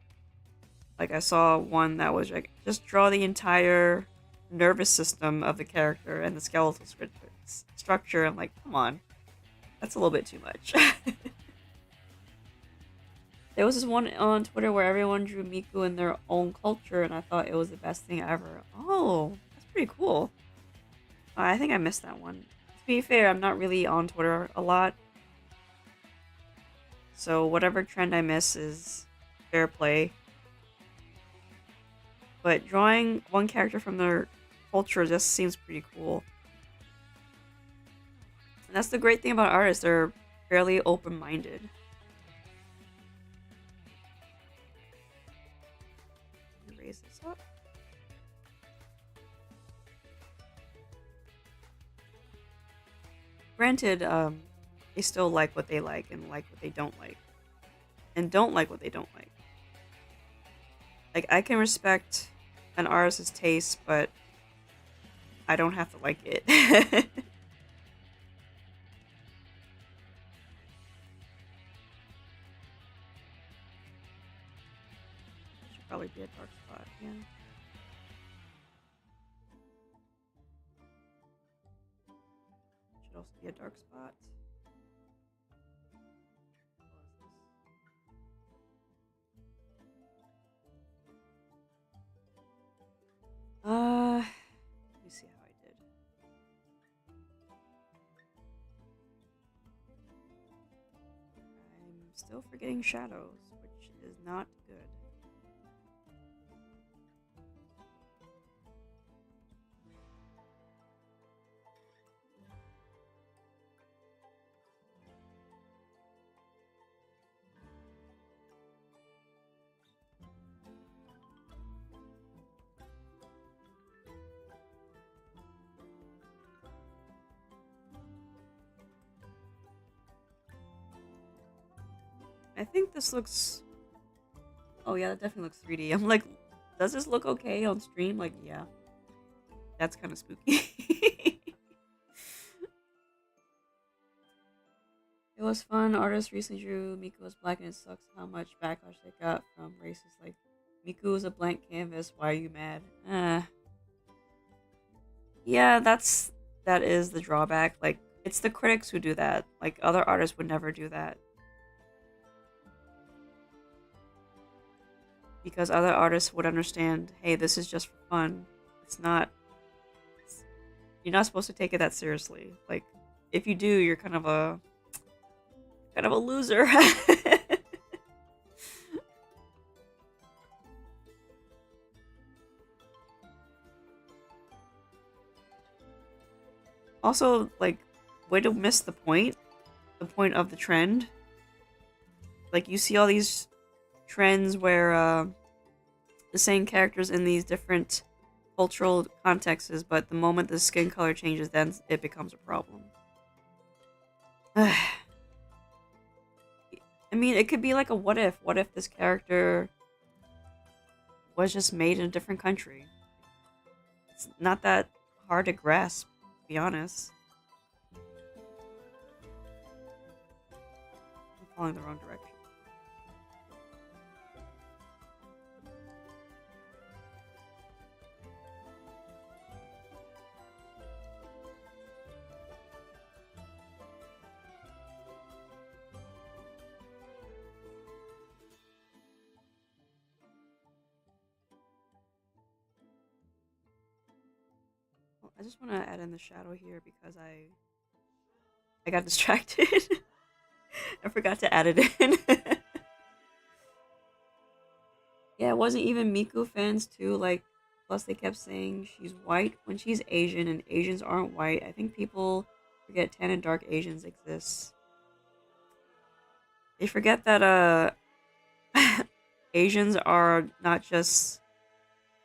Like, I saw one that was like, just draw the entire nervous system of the character and the skeletal structure. I'm like, come on. That's a little bit too much. There was this one on Twitter where everyone drew Miku in their own culture, and I thought it was the best thing ever. Oh, that's pretty cool. I think I missed that one. To be fair, I'm not really on Twitter a lot. So whatever trend I miss is fair play. But drawing one character from their culture just seems pretty cool. And that's the great thing about artists, they're fairly open-minded. Raise this up. Granted, they still like what they like and like what they don't like. And don't like what they don't like. Like, I can respect an artist's taste, but I don't have to like it. Should probably be a dark spot, yeah. Should also be a dark spot. Let me see how I did. I'm still forgetting shadows, which is not good. I think this looks... Oh yeah, that definitely looks 3D. I'm like, does this look okay on stream? Like, yeah. That's kind of spooky. It was fun. Artist recently drew Miku as black and it sucks how much backlash they got from racists like, Miku is a blank canvas, why are you mad? Yeah, that is the drawback. Like, it's the critics who do that. Like, other artists would never do that. Because other artists would understand, hey, this is just for fun. It's not... You're not supposed to take it that seriously. Like, if you do, you're kind of a... Kind of a loser. Also, like, way to miss the point. The point of the trend. Like, you see all these trends where the same characters in these different cultural contexts, but the moment the skin color changes, then it becomes a problem. I mean, it could be like a what if. What if this character was just made in a different country? It's not that hard to grasp, to be honest. I'm following the wrong direction. I just want to add in the shadow here because I got distracted. I forgot to add it in. Yeah, it wasn't even Miku fans too. Like, plus they kept saying she's white when she's Asian, and Asians aren't white. I think people forget tan and dark Asians exist. They forget that Asians are not just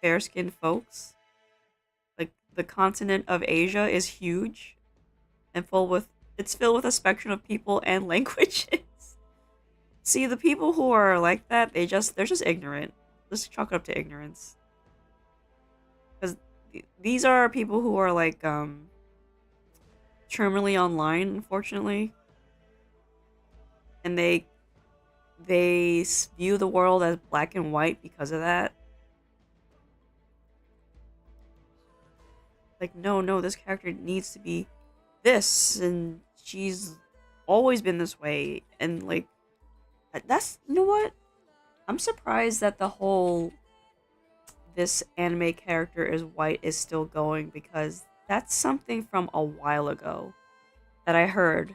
fair-skinned folks. Like, the continent of Asia is huge and it's filled with a spectrum of people and languages. See, the people who are like that, they're just ignorant. Just chalk it up to ignorance. Because these are people who are like terminally online, unfortunately, and they view the world as black and white because of that. Like, no, this character needs to be this, and she's always been this way, and like, that's, you know what? I'm surprised that the whole this anime character is white is still going, because that's something from a while ago that I heard.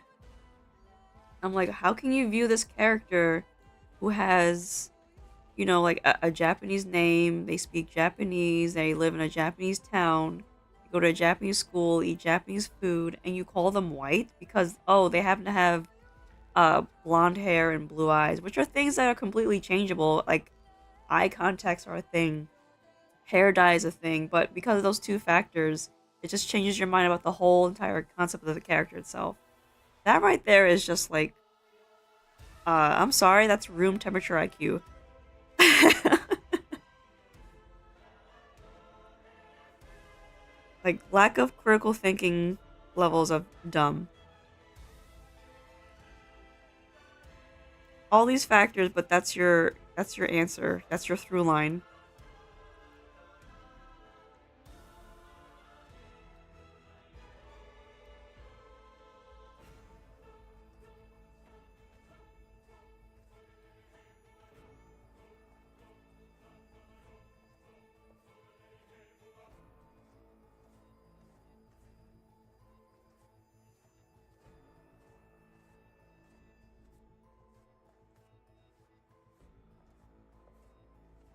I'm like, how can you view this character who has, you know, like a Japanese name, they speak Japanese, they live in a Japanese town, go to a Japanese school, eat Japanese food, and you call them white because, oh, they happen to have blonde hair and blue eyes, which are things that are completely changeable. Like, eye contacts are a thing, hair dye is a thing, but because of those two factors, it just changes your mind about the whole entire concept of the character itself. That right there is just like, I'm sorry, that's room temperature IQ. Like, lack of critical thinking levels of dumb. All these factors, but that's your answer. That's your through line.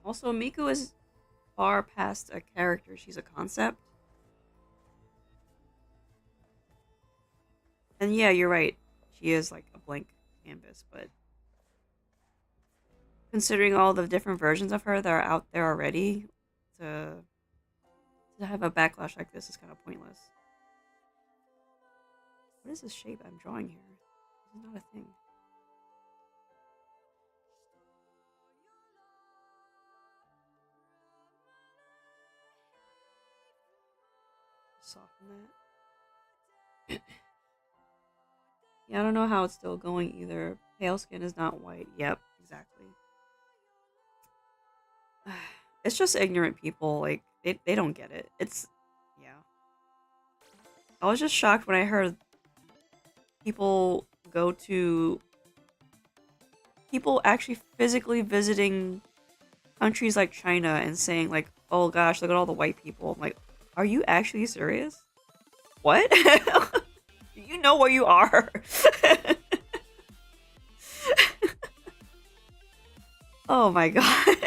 Also, Miku is far past a character. She's a concept. And yeah, you're right. She is like a blank canvas, but considering all the different versions of her that are out there already, to have a backlash like this is kind of pointless. What is this shape I'm drawing here? This is not a thing. Soften that. Yeah, I don't know how it's still going either. Pale skin is not white. Yep, exactly. It's just ignorant people. Like, they don't get it. It's, yeah. I was just shocked when I heard people go to, people actually physically visiting countries like China and saying like, oh gosh, look at all the white people. I'm like, are you actually serious? What? You know where you are. Oh my god.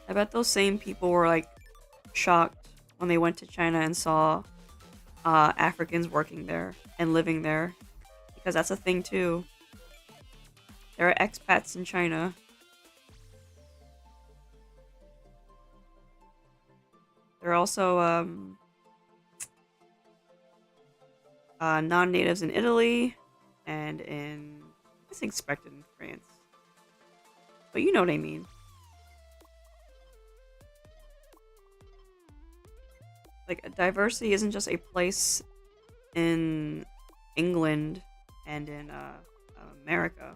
I bet those same people were like shocked when they went to China and saw Africans working there and living there, because that's a thing too. There are expats in China. There are also non-natives in Italy and in, it's expected in France, but you know what I mean. Like, diversity isn't just a place in England and in America.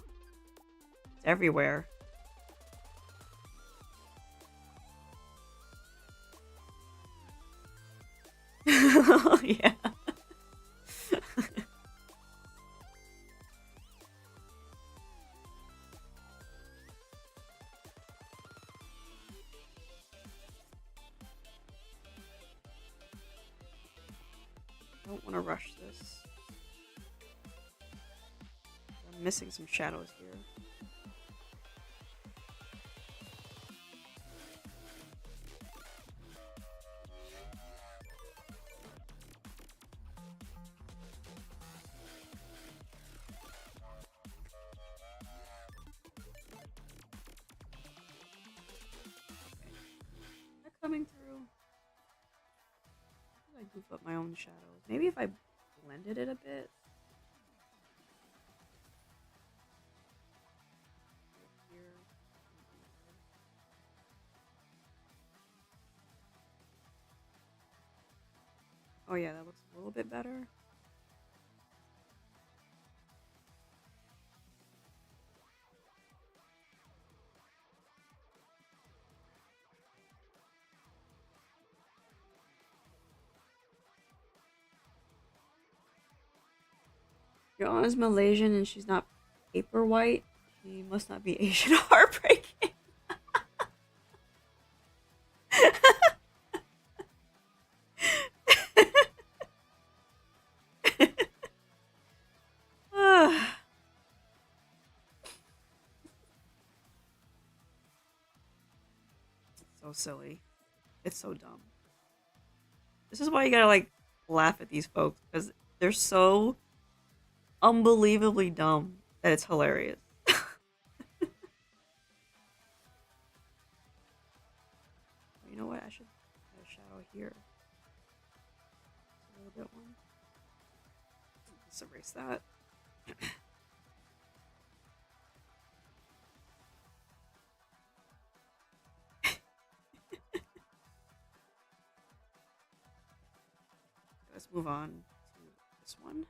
It's everywhere. Yeah. I don't want to rush this. I'm missing some shadows here. They're coming through. I goof up my own shadows. Maybe if I blended it a bit. Here. Oh yeah, that looks a little bit better. Your aunt is Malaysian and she's not paper white. She must not be Asian. Heartbreaking. So silly. It's so dumb. This is why you gotta like laugh at these folks, because they're so unbelievably dumb that it's hilarious. You know what? I should add a shadow here. A little bit one. Let's erase that. Let's move on to this one.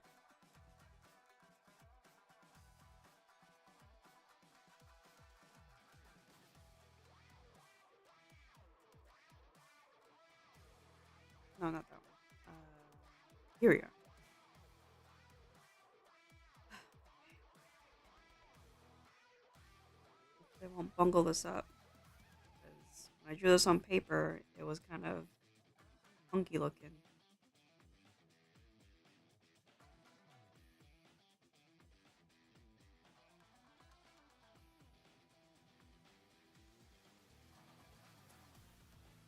No, not that one. Here we are. They won't bungle this up, because when I drew this on paper, it was kind of funky looking.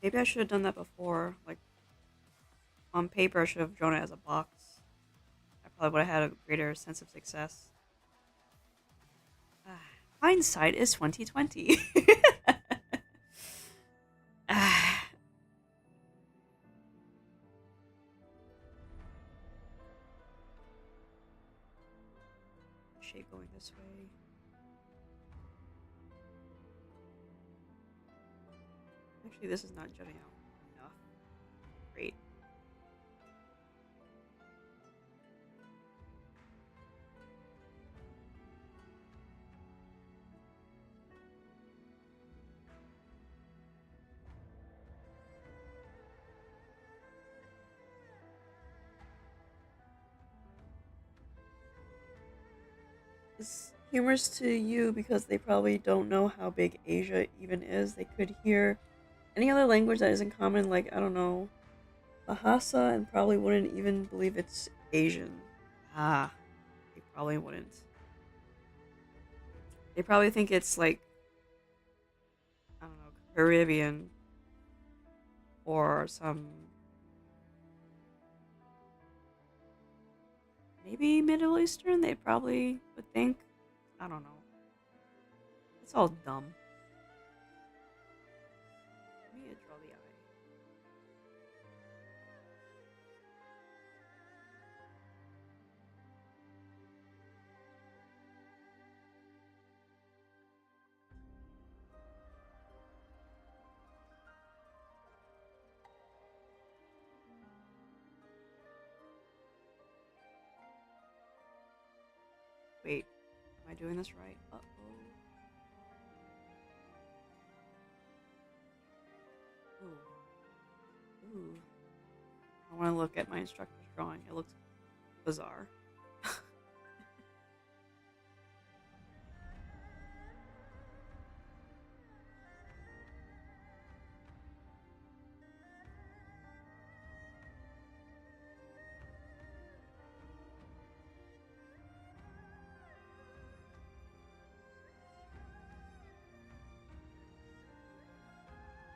Maybe I should have done that before. Like, on paper, I should have drawn it as a box. I probably would have had a greater sense of success. Hindsight is 2020. Shade going this way. Actually, this is not jutting out enough. Great. It's humorous to you because they probably don't know how big Asia even is. They could hear any other language that isn't common, like, I don't know, Bahasa, and probably wouldn't even believe it's Asian. Ah, they probably wouldn't. They probably think it's like, I don't know, Caribbean or some maybe Middle Eastern. They probably would think. I don't know. It's all dumb. Let me draw the eye. Wait, am I doing this right? Uh-oh. Ooh. Ooh. I want to look at my instructor's drawing. It looks bizarre.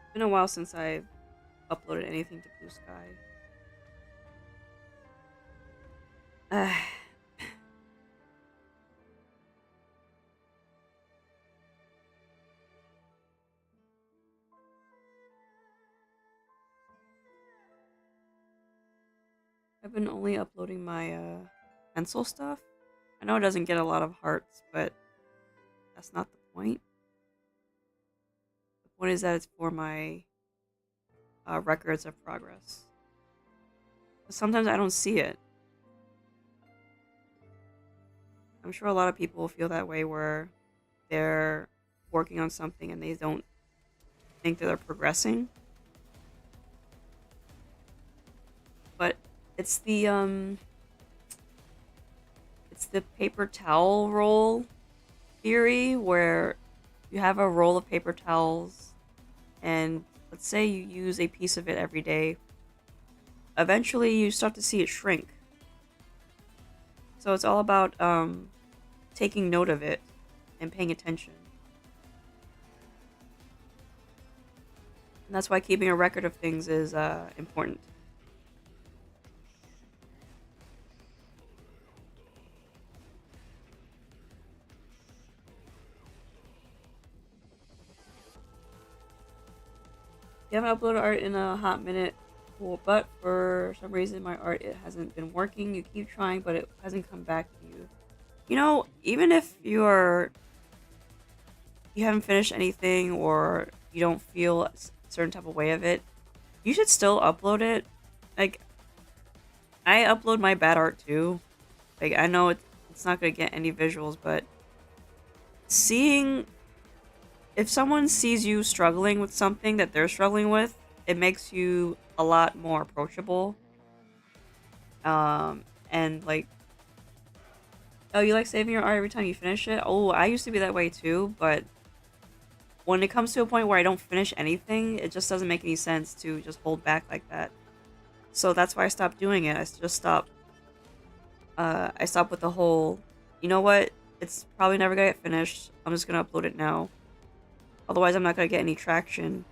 It's been a while since I've uploaded anything to BlueSky. I've been only uploading my pencil stuff. I know it doesn't get a lot of hearts, but that's not the point. The point is that it's for my records of progress. Sometimes I don't see it. I'm sure a lot of people feel that way where they're working on something and they don't think that they're progressing. But it's the paper towel roll theory where you have a roll of paper towels and let's say you use a piece of it every day. Eventually you start to see it shrink. So it's all about taking note of it and paying attention. And that's why keeping a record of things is important. You haven't uploaded art in a hot minute, cool, but for some reason my art it hasn't been working. You keep trying, but it hasn't come back to you. You know, even if you haven't finished anything or you don't feel a certain type of way of it, you should still upload it. Like, I upload my bad art too. Like, I know it's not gonna get any visuals, but seeing if someone sees you struggling with something that they're struggling with, it makes you a lot more approachable. And like, oh, you like saving your art every time you finish it? Oh, I used to be that way too, but when it comes to a point where I don't finish anything, it just doesn't make any sense to just hold back like that. So that's why I stopped doing it. I stopped with the whole, you know what? It's probably never gonna get finished. I'm just gonna upload it now. Otherwise, I'm not gonna get any traction.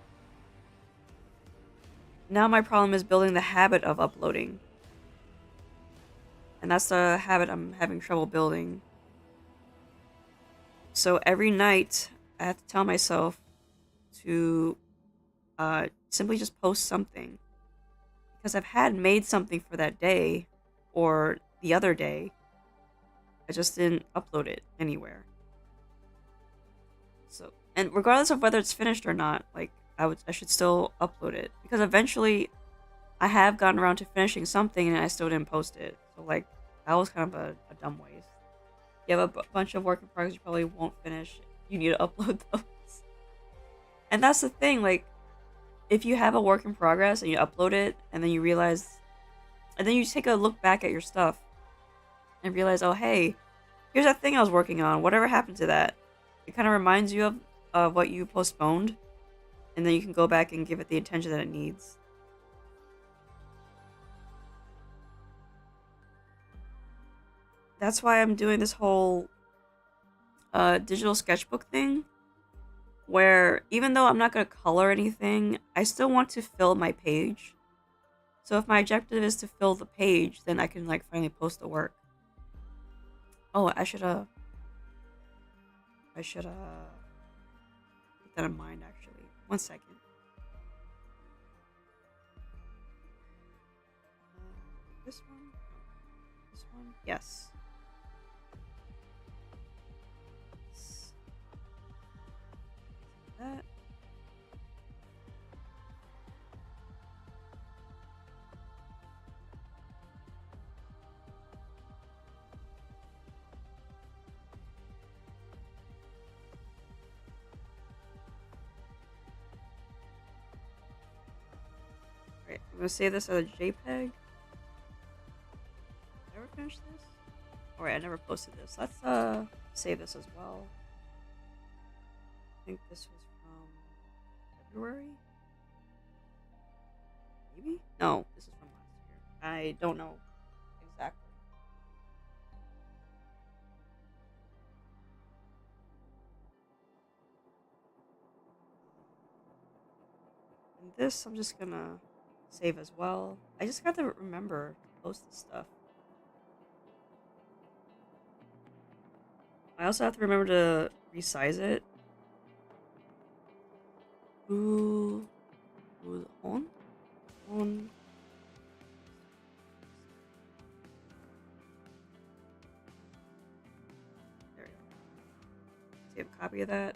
Now my problem is building the habit of uploading. And that's the habit I'm having trouble building. So every night, I have to tell myself to simply just post something. Because I've had made something for that day, or the other day. I just didn't upload it anywhere. So, and regardless of whether it's finished or not, like, I should still upload it because eventually I have gotten around to finishing something and I still didn't post it. So like that was kind of a dumb waste. You have a bunch of work in progress you probably won't finish. You need to upload those. And that's the thing, like if you have a work in progress and you upload it and then you realize and then you take a look back at your stuff and realize, oh hey, here's that thing I was working on. Whatever happened to that? It kind of reminds you of what you postponed, and then you can go back and give it the attention that it needs. That's why I'm doing this whole digital sketchbook thing, where even though I'm not going to color anything, I still want to fill my page. So if my objective is to fill the page, then I can like finally post the work. Oh, I should keep that in mind actually. 1 second. This one? No. This one? Yes. That. Alright, I'm gonna save this as a JPEG. Did I ever finish this? Alright, I never posted this. Let's save this as well. I think this was from February? Maybe? No, this is from last year. I don't know exactly. And this I'm just gonna save as well. I just got to remember to post this stuff. I also have to remember to resize it. Ooh. On? On. There we go. Save a copy of that.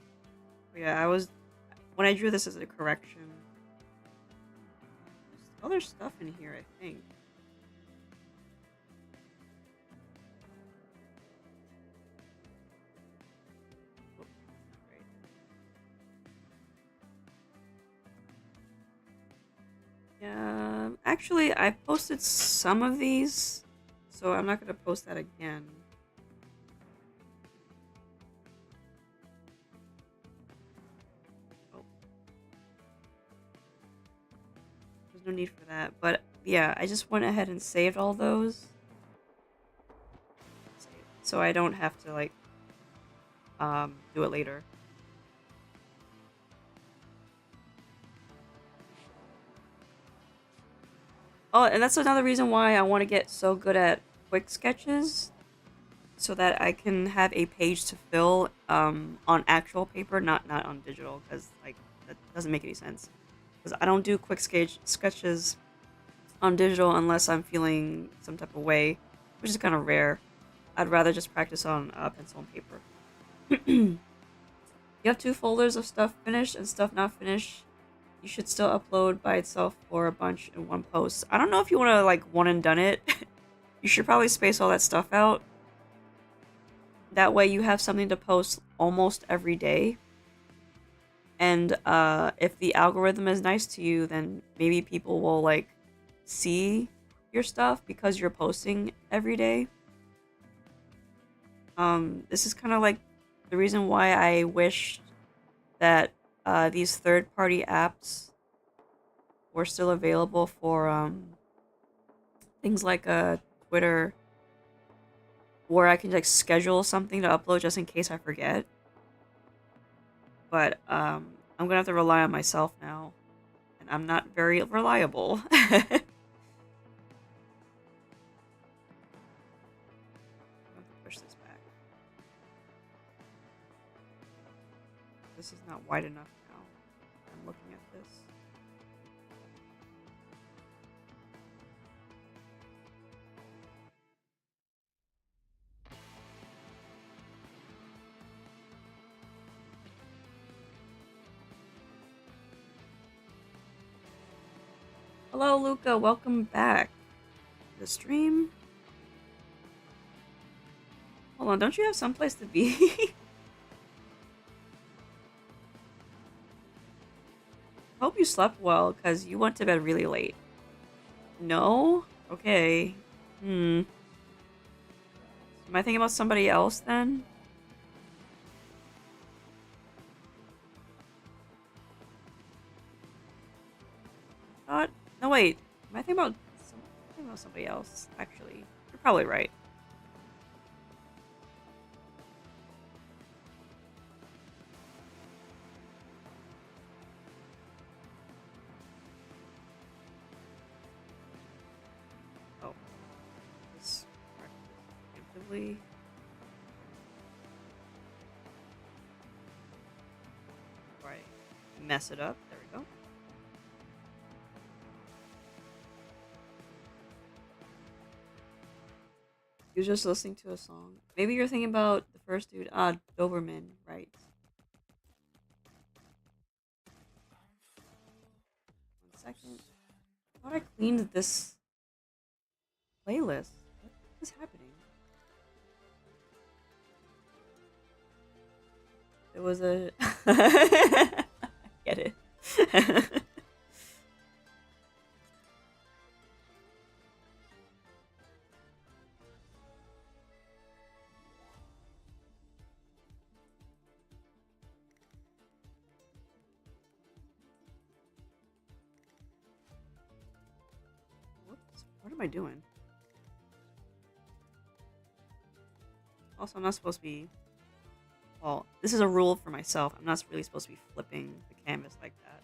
But yeah, when I drew this as a correction. There's other stuff in here, I think. Yeah, actually, I posted some of these, so I'm not going to post that again. Oh. There's no need for that, but yeah, I just went ahead and saved all those. So I don't have to, like, do it later. Oh, and that's another reason why I want to get so good at quick sketches, so that I can have a page to fill on actual paper, not on digital, because like that doesn't make any sense. Because I don't do quick sketches on digital unless I'm feeling some type of way, which is kind of rare. I'd rather just practice on pencil and paper. You have 2 folders of stuff finished and stuff not finished. You should still upload by itself or a bunch in one post. I don't know if you want to like one and done it. You should probably space all that stuff out. That way you have something to post almost every day. And if the algorithm is nice to you, then maybe people will like see your stuff because you're posting every day. This is kind of like the reason why I wish that these third-party apps were still available for things like Twitter, where I can like schedule something to upload just in case I forget. But I'm gonna have to rely on myself now, and I'm not very reliable. Push this back. This is not wide enough now. I'm looking at this. Hello, Luca. Welcome back to the stream. Hold on, don't you have someplace to be? Hope you slept well, because you went to bed really late. No? Okay. Hmm. Am I thinking about somebody else then? Thought. No, wait. Am I thinking about somebody else? Actually, you're probably right. Oh, this preemptively. Before I mess it up. There we go. You're just listening to a song. Maybe you're thinking about the first dude. Ah, Doberman, right? 1 second. I thought I cleaned this playlist. What is happening? It was a. Get it. Whoops. What am I doing? Also, I'm not supposed to be. Well, this is a rule for myself. I'm not really supposed to be flipping the canvas like that.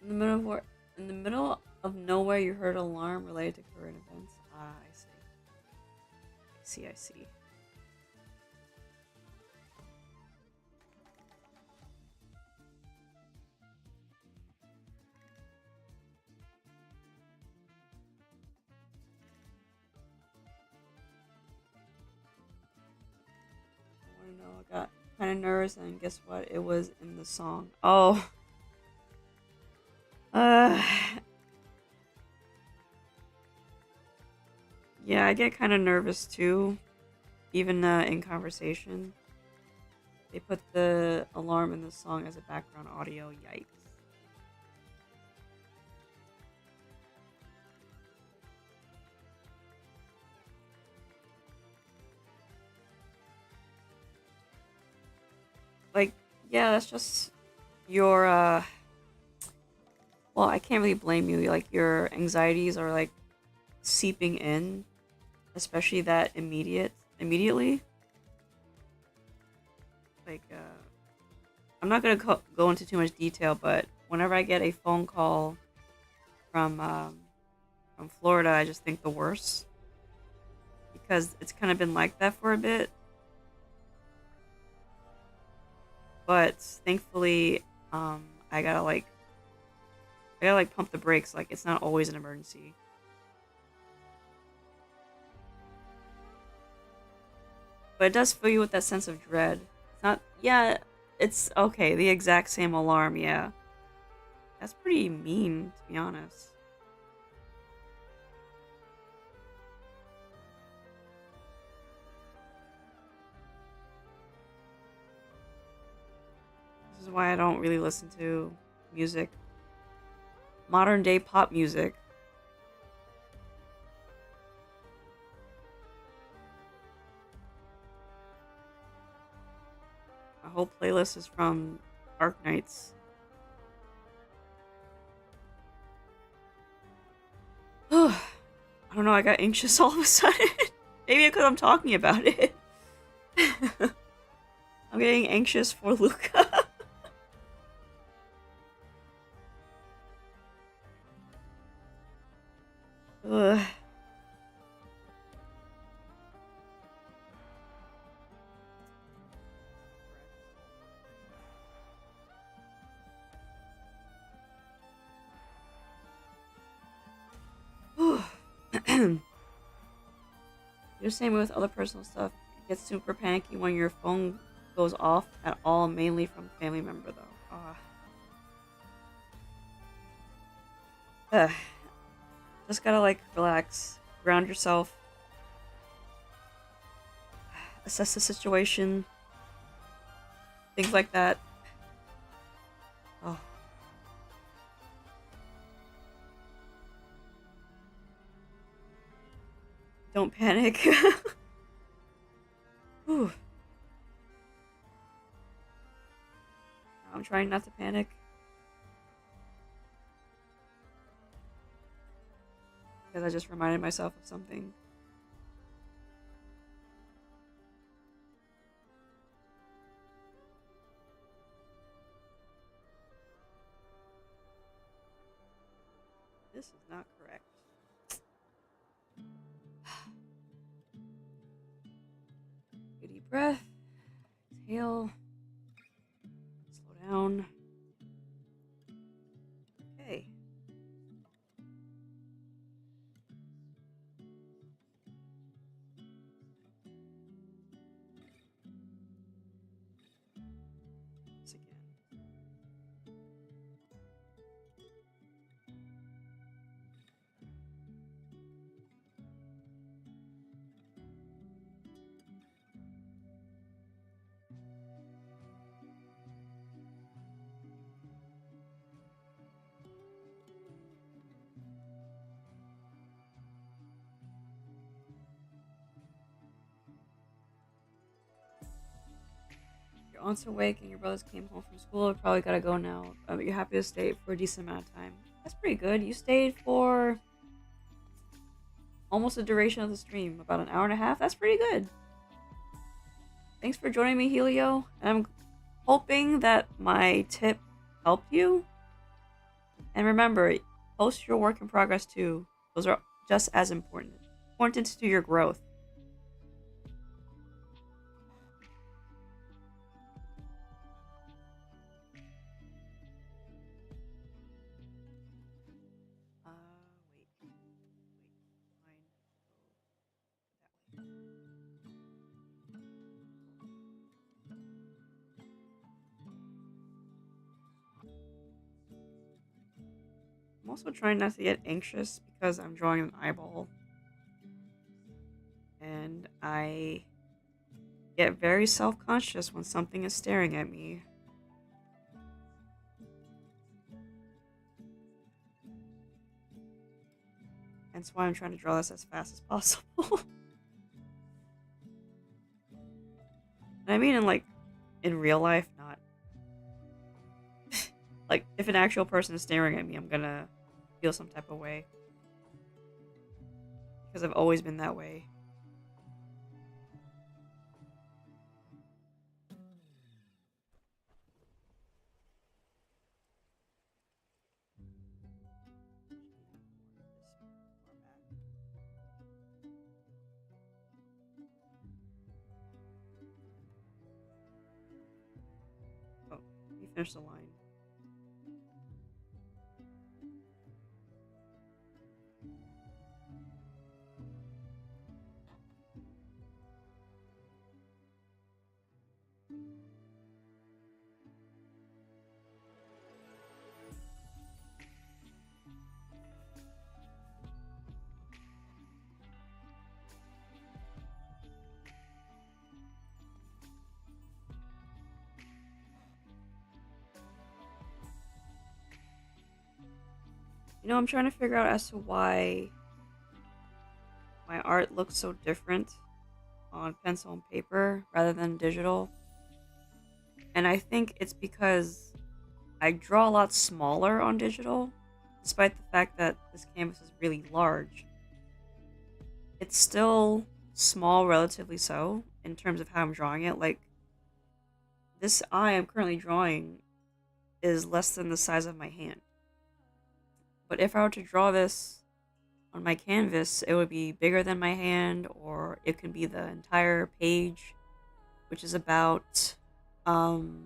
In the middle of in the middle of nowhere, you heard an alarm related to current events. Ah, I see. I see. I see. I want to know. I got kind of nervous, and guess what? It was in the song. Oh. Uh. Yeah, I get kind of nervous too, even in conversation. They put the alarm in the song as a background audio. Yikes. Like, yeah, that's just your, well, I can't really blame you. Like, your anxieties are, like, seeping in, especially that immediately. Like, I'm not gonna go into too much detail, but whenever I get a phone call from, Florida, I just think the worst. Because it's kind of been like that for a bit. But thankfully, um, I gotta like, I gotta like pump the brakes. Like, it's not always an emergency. But it does fill you with that sense of dread. It's not, yeah, it's okay. The exact same alarm, yeah. That's pretty mean, to be honest. This is why I don't really listen to music. Modern day pop music. My whole playlist is from Dark Knights. I don't know, I got anxious all of a sudden. Maybe because I'm talking about it. I'm getting anxious for Luca. Ugh. You're the same with other personal stuff. It gets super panicky when your phone goes off at all, mainly from family member though. Ugh. Just gotta like relax, ground yourself, assess the situation, things like that. Oh, don't panic. Whew. I'm trying not to panic because I just reminded myself of something. This is not correct. Good deep breath. Exhale. Slow down. Okay. Once again. Your aunt's awake and your brothers came home from school. You probably gotta go now. But you're happy to stay for a decent amount of time. That's pretty good. You stayed for almost the duration of the stream, about an hour and a half. That's pretty good. Thanks for joining me, Helio. And I'm hoping that my tip helped you. And remember, post your work in progress too. Those are just as important. Important to your growth. Wait. Fine. Go that way. I'm also trying not to get anxious because I'm drawing an eyeball. And I get very self-conscious when something is staring at me. That's why I'm trying to draw this as fast as possible. I mean in real life, not like if an actual person is staring at me, I'm gonna feel some type of way. Because I've always been that way. Oh, let me finish the line. You know, I'm trying to figure out as to why my art looks so different on pencil and paper rather than digital. And I think it's because I draw a lot smaller on digital, despite the fact that this canvas is really large. It's still small, relatively so, in terms of how I'm drawing it. Like, this eye I'm currently drawing is less than the size of my hand. But if I were to draw this on my canvas, it would be bigger than my hand, or it could be the entire page, which is about 18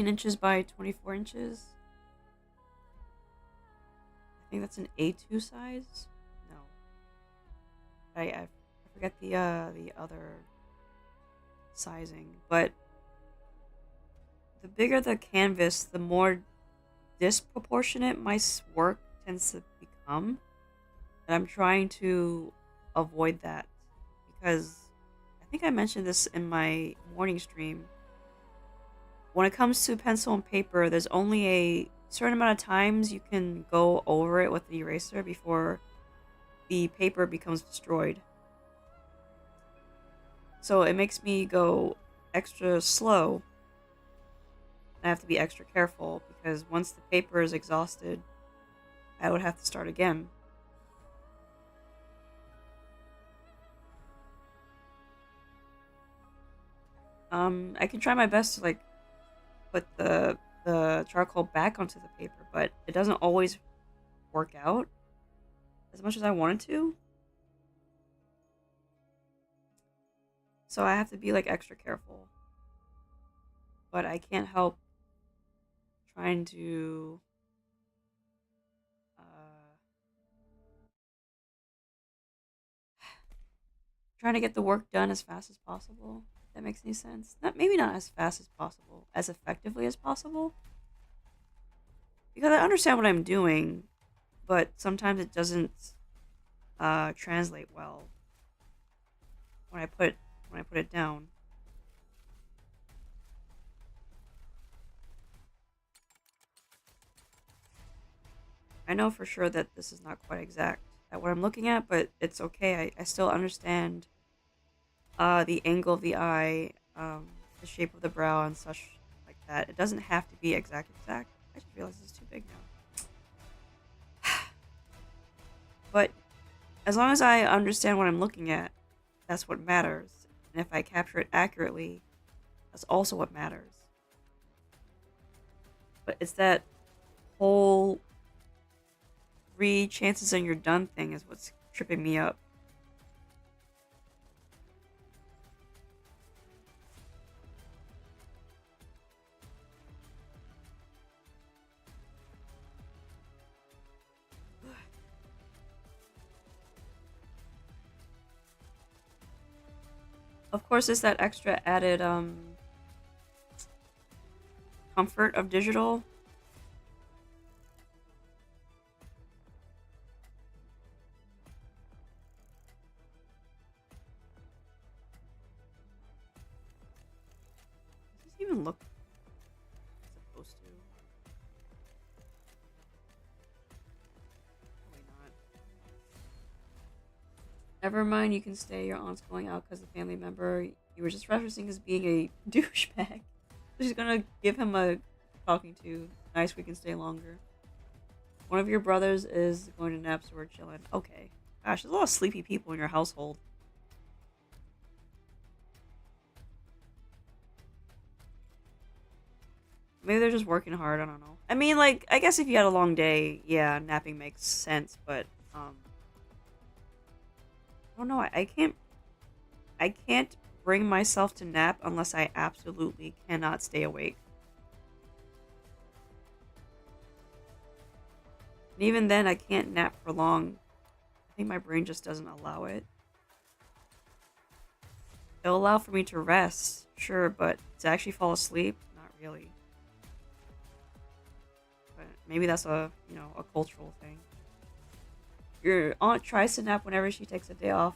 inches by 24 inches. I think that's an A2 size. No, I forget the other sizing, but the bigger the canvas, the more disproportionate my work tends to become. And I'm trying to avoid that because I think I mentioned this in my morning stream. When it comes to pencil and paper, there's only a certain amount of times you can go over it with the eraser before the paper becomes destroyed. So it makes me go extra slow. I have to be extra careful because once the paper is exhausted, I would have to start again. I can try my best to like put the charcoal back onto the paper, but it doesn't always work out as much as I wanted to. So I have to be like extra careful. But I can't help trying to trying to get the work done as fast as possible. If that makes any sense. Not maybe not as fast as possible, as effectively as possible. Because I understand what I'm doing, but sometimes it doesn't translate well when I put it down. I know for sure that this is not quite exact at what I'm looking at, but it's okay. I still understand the angle of the eye, the shape of the brow, and such like that. It doesn't have to be exact. I just realized it's too big now. But as long as I understand what I'm looking at, that's what matters. And if I capture it accurately, that's also what matters. But it's that whole 3 chances and you're done thing is what's tripping me up. Of course, it's that extra added comfort of digital. Does this even look supposed to? Probably not. Never mind, you can stay. Your aunt's going out because the family member you were just referencing as being a douchebag. She's gonna give him a talking to. Nice, we can stay longer. One of your brothers is going to nap, so we're chilling. Okay. Gosh, there's a lot of sleepy people in your household. Maybe they're just working hard, I don't know. I mean, like, I guess if you had a long day, yeah, napping makes sense, but, I don't know, I can't bring myself to nap unless I absolutely cannot stay awake. And even then, I can't nap for long. I think my brain just doesn't allow it. It'll allow for me to rest, sure, but to actually fall asleep, not really. But maybe that's a, you know, a cultural thing. Your aunt tries to nap whenever she takes a day off.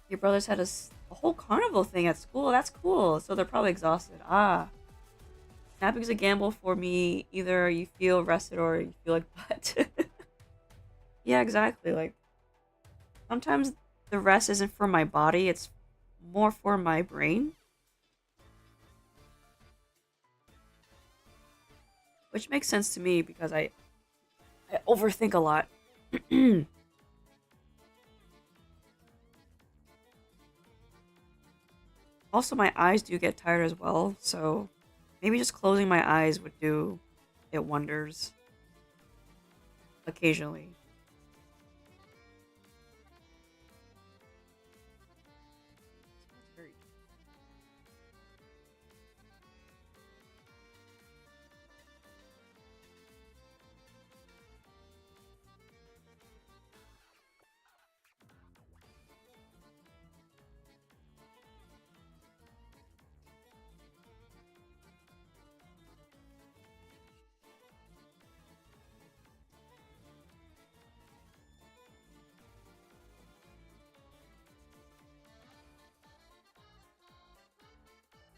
Your brothers had a whole carnival thing at school. That's cool. So they're probably exhausted. Ah. Napping's a gamble for me. Either you feel rested or you feel like butt. Yeah, exactly. Like, sometimes the rest isn't for my body. It's more for my brain. Which makes sense to me because I overthink a lot. Also, my eyes do get tired as well, so maybe just closing my eyes would do it wonders occasionally.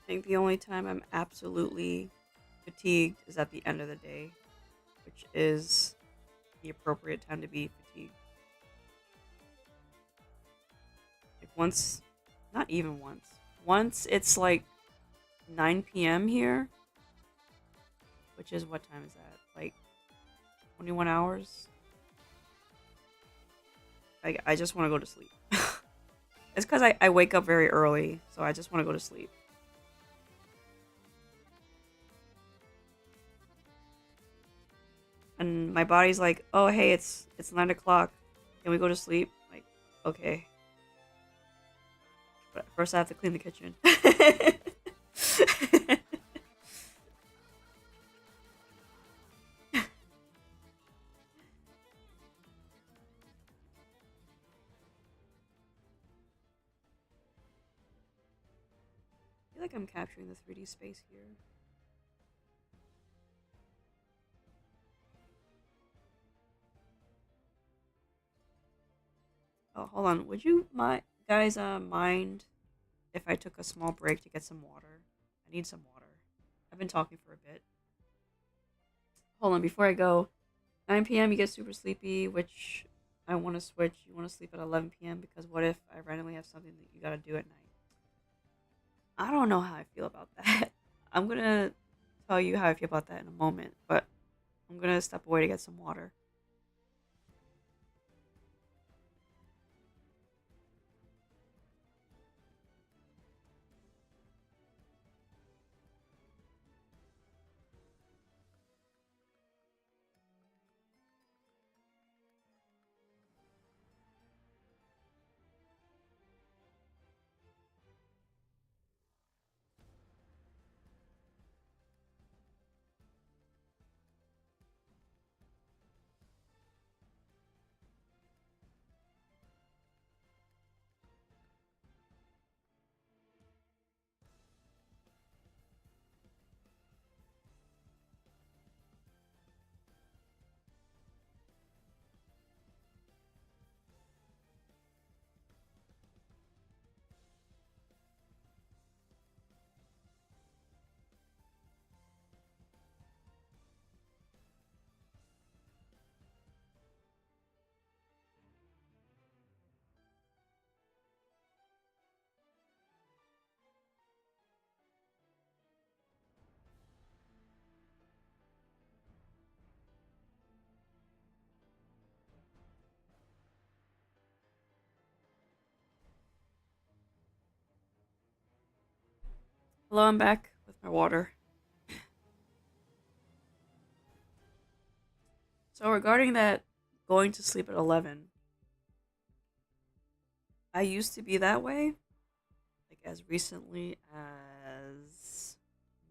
I think the only time I'm absolutely fatigued is at the end of the day, which is the appropriate time to be fatigued. Like once, not even once. Once it's like 9 p.m. here, which is what time is that? Like 21 hours? I just want to go to sleep. It's because I wake up very early, so I just want to go to sleep. And my body's like, oh hey, it's 9 o'clock. Can we go to sleep? Like, okay. But first I have to clean the kitchen. I feel like I'm capturing the 3D space here. Oh, hold on. Would you guys mind if I took a small break to get some water? I need some water. I've been talking for a bit. Hold on, before I go. 9 p.m. you get super sleepy, which I want to switch. You want to sleep at 11 p.m. because what if I randomly have something that you gotta do at night? I don't know how I feel about that. I'm gonna tell you how I feel about that in a moment, but I'm gonna step away to get some water. Hello, I'm back with my water. So regarding that, going to sleep at 11, I used to be that way, like as recently as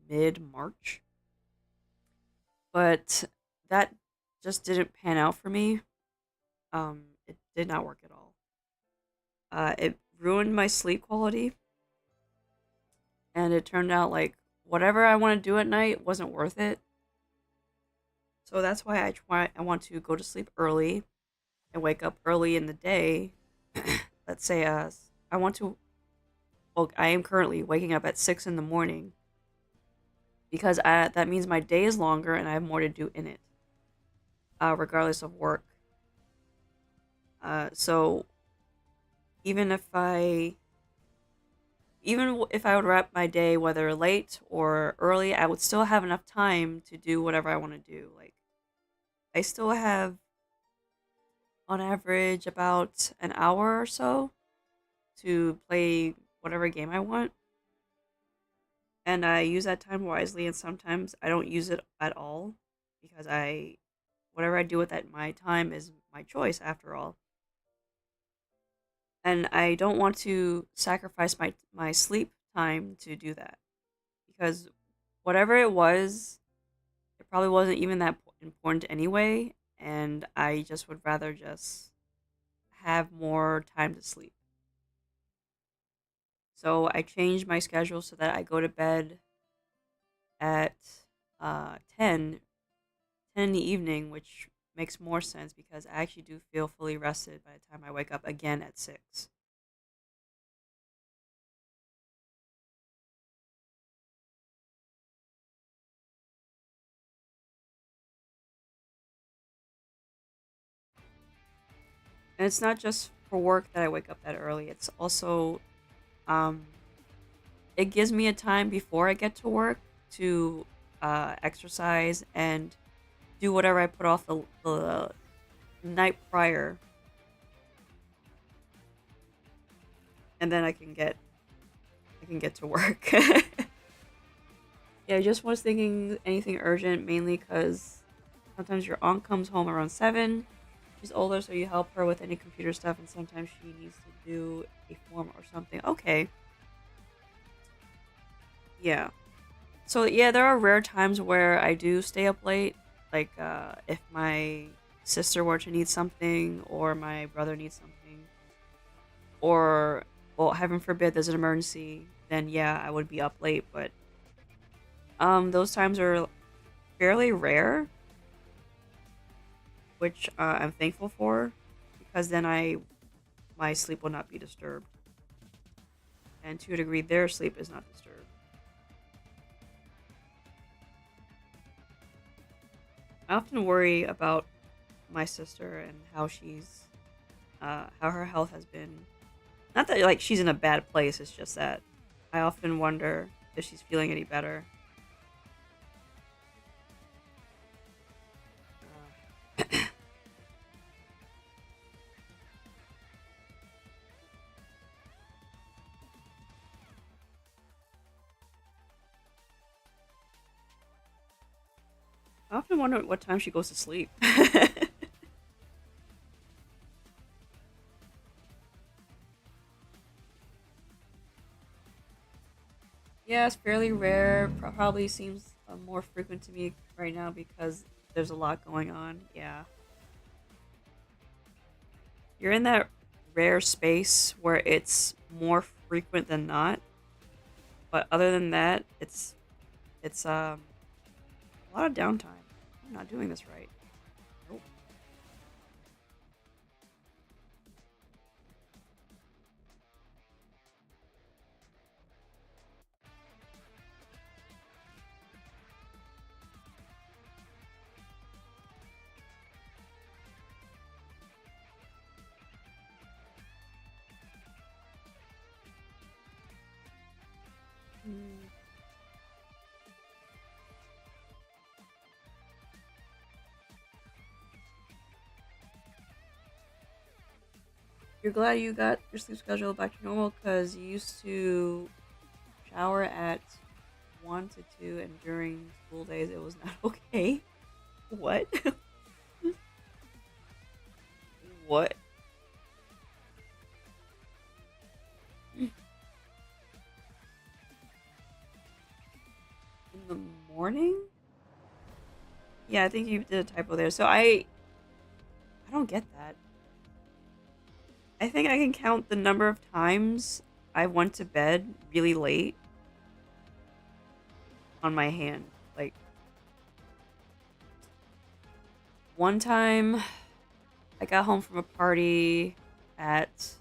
mid March, but that just didn't pan out for me. It did not work at all. It ruined my sleep quality, and it turned out like whatever I want to do at night wasn't worth it. So that's why I want to go to sleep early and wake up early in the day. Let's say I want to well I am currently waking up at 6 in the morning because that means my day is longer and I have more to do in it, regardless of work. So even if I if I would wrap my day whether late or early, I would still have enough time to do whatever I want to do. Like I still have on average about an hour or so to play whatever game I want, and I use that time wisely. And sometimes I don't use it at all because I whatever I do with that my time is my choice after all. And I don't want to sacrifice my sleep time to do that because whatever it was, it probably wasn't even that important anyway, and I just would rather just have more time to sleep. So I changed my schedule so that I go to bed at 10 in the evening, which makes more sense because I actually do feel fully rested by the time I wake up again at 6. And it's not just for work that I wake up that early. It's also um it gives me a time before I get to work to exercise and do whatever I put off the night prior, and then I can get to work. Yeah, I just was thinking anything urgent, mainly because sometimes your aunt comes home around 7. She's older, so you help her with any computer stuff, and sometimes she needs to do a form or something. Okay, yeah. So yeah, there are rare times where I do stay up late, like if my sister were to need something, or my brother needs something, or well, heaven forbid, there's an emergency. Then yeah, I would be up late, but those times are fairly rare, which I'm thankful for, because then my sleep will not be disturbed, and to a degree, their sleep is not disturbed. I often worry about my sister and how her health has been. Not that like she's in a bad place. It's just that I often wonder if she's feeling any better. I often wonder what time she goes to sleep. Yeah, it's fairly rare. Probably seems more frequent to me right now because there's a lot going on. Yeah. You're in that rare space where it's more frequent than not, but other than that, it's a lot of downtime. I'm not doing this right. Nope. Mm. You're glad you got your sleep schedule back to normal because you used to shower at 1 to 2, and during school days it was not okay. What? What? In the morning? Yeah, I think you did a typo there. So I don't get that. I think I can count the number of times I went to bed really late on my hand. Like one time I got home from a party at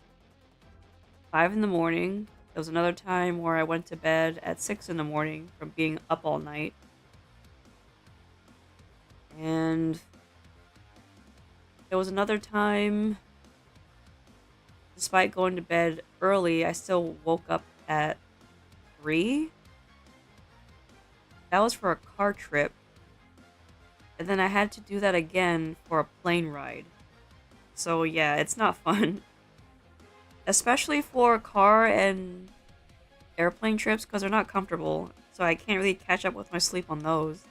5 in the morning. There was another time where I went to bed at 6 in the morning from being up all night. And there was another time, despite going to bed early, I still woke up at 3. That was for a car trip. And then I had to do that again for a plane ride. So yeah, it's not fun. Especially for car and airplane trips because they're not comfortable. So I can't really catch up with my sleep on those.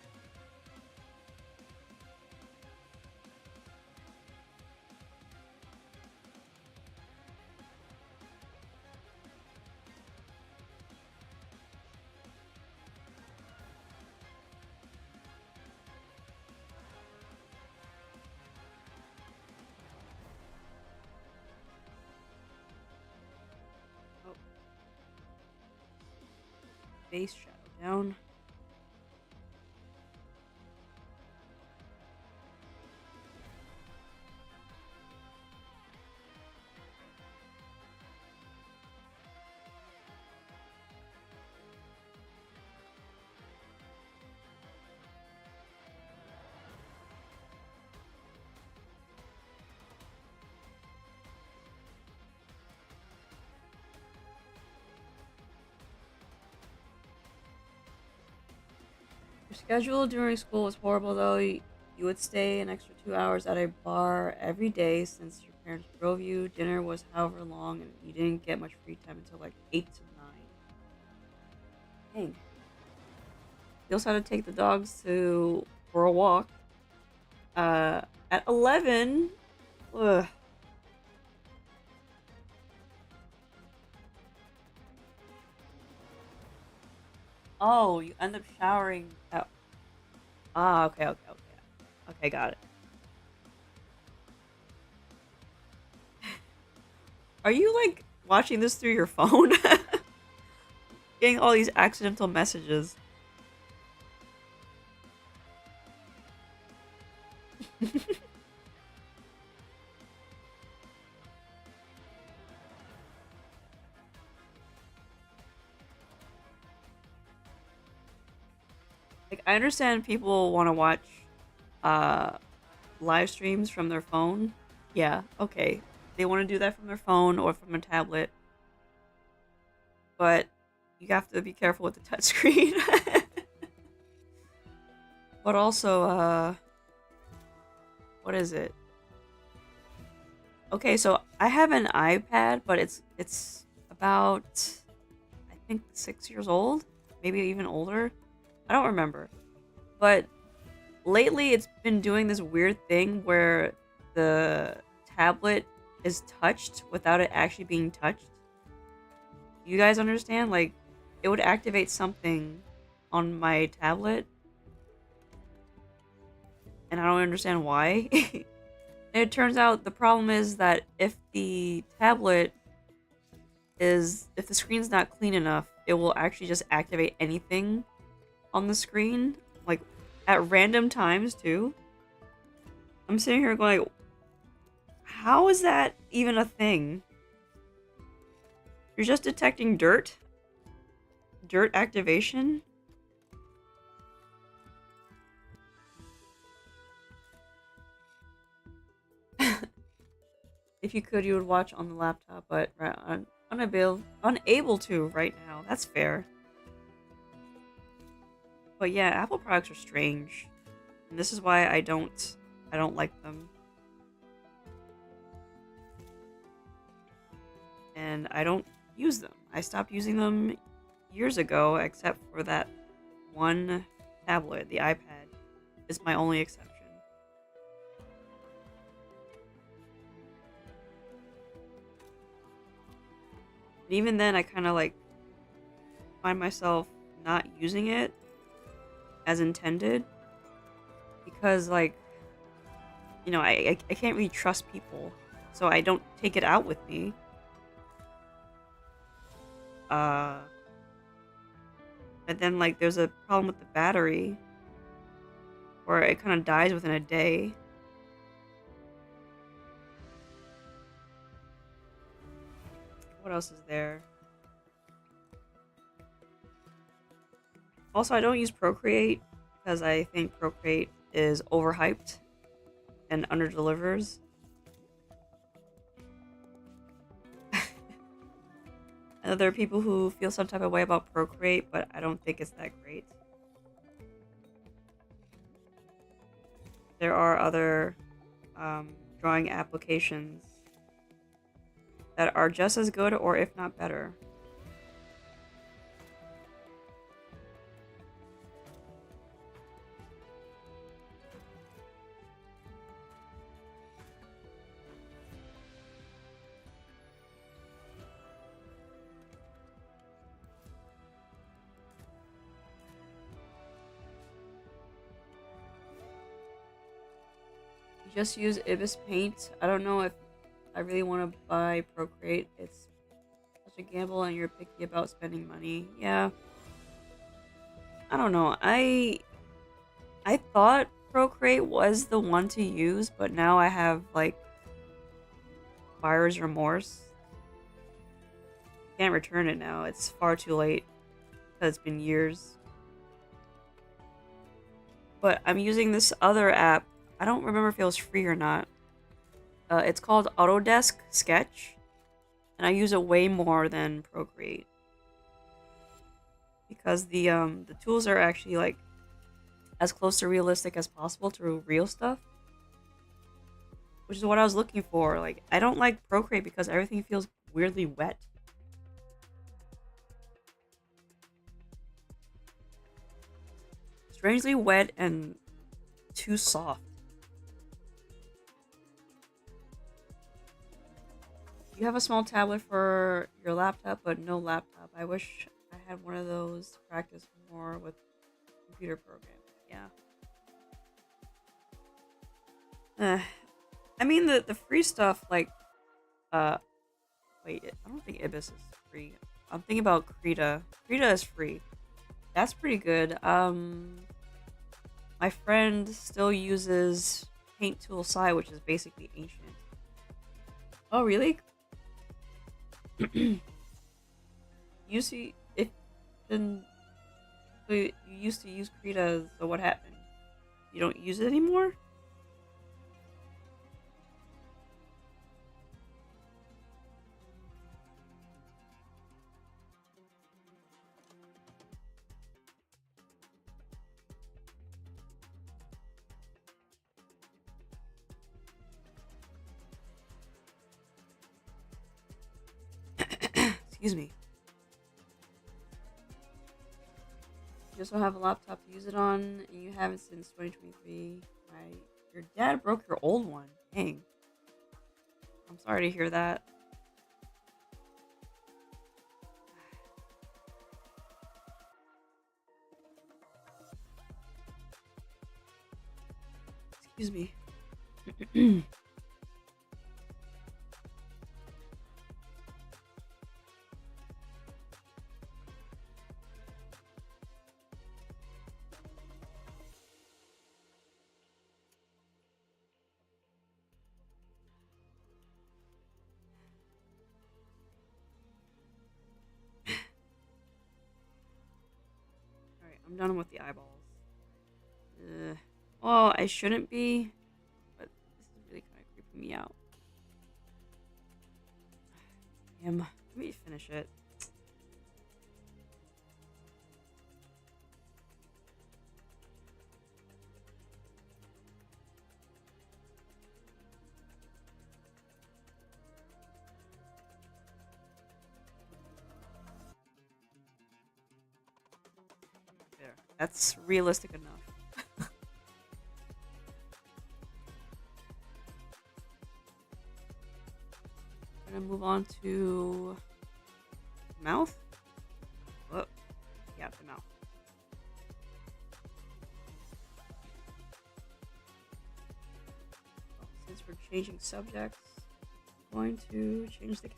Oh, base shadow down. Schedule during school was horrible though. You would stay an extra 2 hours at a bar every day since your parents drove you. Dinner was however long, and you didn't get much free time until like 8 to 9. Dang. You also had to take the dogs to for a walk. At 11. Ugh. Oh, you end up showering at. Ah, okay, okay, okay. Okay, got it. Are you like watching this through your phone? Getting all these accidental messages. Like, I understand people want to watch uh live streams from their phone. Yeah, okay. They want to do that from their phone or from a tablet, but you have to be careful with the touchscreen. But also, what is it? Okay, so I have an iPad, but it's about I think 6 years old, maybe even older. I don't remember. But lately it's been doing this weird thing where the tablet is touched without it actually being touched. You guys understand? Like, it would activate something on my tablet, and I don't understand why. And it turns out the problem is that if the screen's not clean enough, it will actually just activate anything on the screen, like at random times too. I'm sitting here going, how is that even a thing? You're just detecting dirt? Dirt activation? If you could, you would watch on the laptop, but I'm unable to right now. That's fair. But yeah, Apple products are strange. And this is why I don't like them. And I don't use them. I stopped using them years ago, except for that one tablet. The iPad is my only exception. And even then, I kind of like find myself not using it as intended because, like, you know, I can't really trust people, so I don't take it out with me. Uh, and then like there's a problem with the battery, where it kind of dies within a day. What else is there? Also, I don't use Procreate because I think Procreate is overhyped and underdelivers. I know there are people who feel some type of way about Procreate, but I don't think it's that great. There are other drawing applications that are just as good or if not better. You just use Ibis Paint. I don't know if I really want to buy Procreate. It's such a gamble and you're picky about spending money. Yeah. I don't know. I thought Procreate was the one to use, but now I have like buyer's remorse. Can't return it now. It's far too late because it's been years. But I'm using this other app. I don't remember if it was free or not. It's called Autodesk Sketch, and I use it way more than Procreate because the tools are actually like as close to realistic as possible to real stuff, which is what I was looking for. Like, I don't like Procreate because everything feels weirdly wet. Strangely wet and too soft. You have a small tablet for your laptop, but no laptop. I wish I had one of those to practice more with computer programming. Yeah. I mean the free stuff like uh wait, I don't think Ibis is free. I'm thinking about Krita. Krita is free. That's pretty good. My friend still uses Paint Tool Sai, which is basically ancient. Oh really? You see if then so you used to use Krita, so what happened? You don't use it anymore? Excuse me. You just don't have a laptop to use it on, and you haven't since 2023. Your dad broke your old one. Dang. I'm sorry to hear that. Excuse me. Alright, I'm done with the eyeballs. Well, I shouldn't be, but this is really kind of creeping me out. Damn. Let me finish it. There. That's realistic enough. I'm gonna move on to mouth. Whoa. Yeah, the mouth. Well, since we're changing subjects, I'm going to change the cat.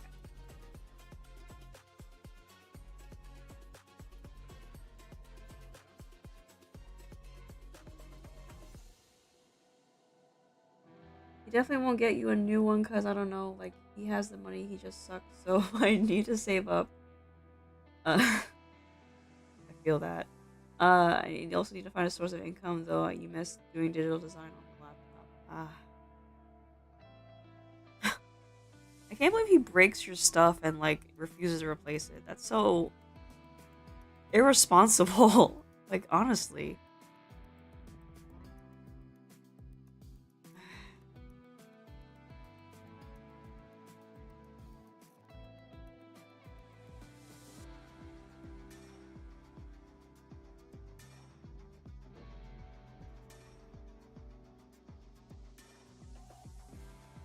He definitely won't get you a new one because I don't know, like he has the money, he just sucks. So I need to save up. I feel that. I also need to find a source of income, though. You missed doing digital design on the laptop. I can't believe he breaks your stuff and like refuses to replace it. That's so irresponsible. Like honestly.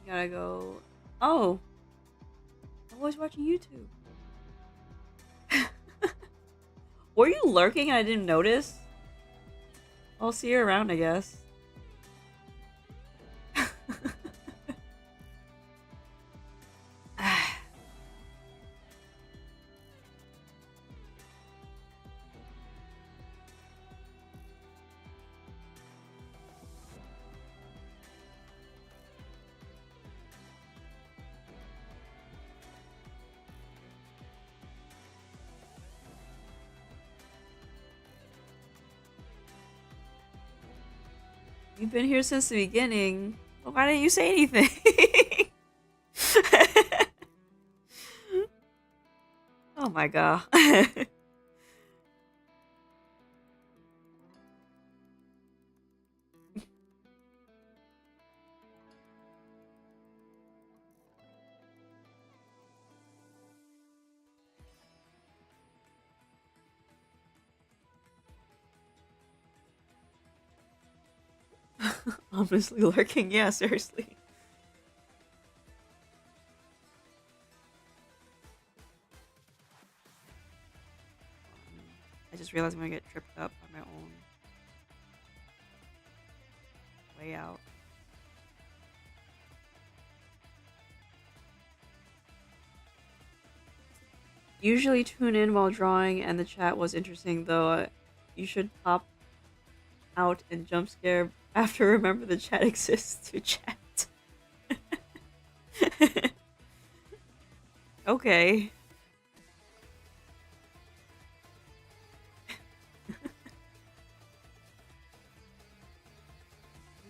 You gotta go. Oh, I'm always watching YouTube. Were you lurking and I didn't notice? I'll see you around, I guess. You've been here since the beginning. Well, why didn't you say anything? Oh my god. Ominously lurking, yeah, seriously. I just realized I'm gonna get tripped up by my own way out. Usually tune in while drawing, and the chat was interesting, though. You should pop out and jump scare after remember the chat exists to chat. Okay.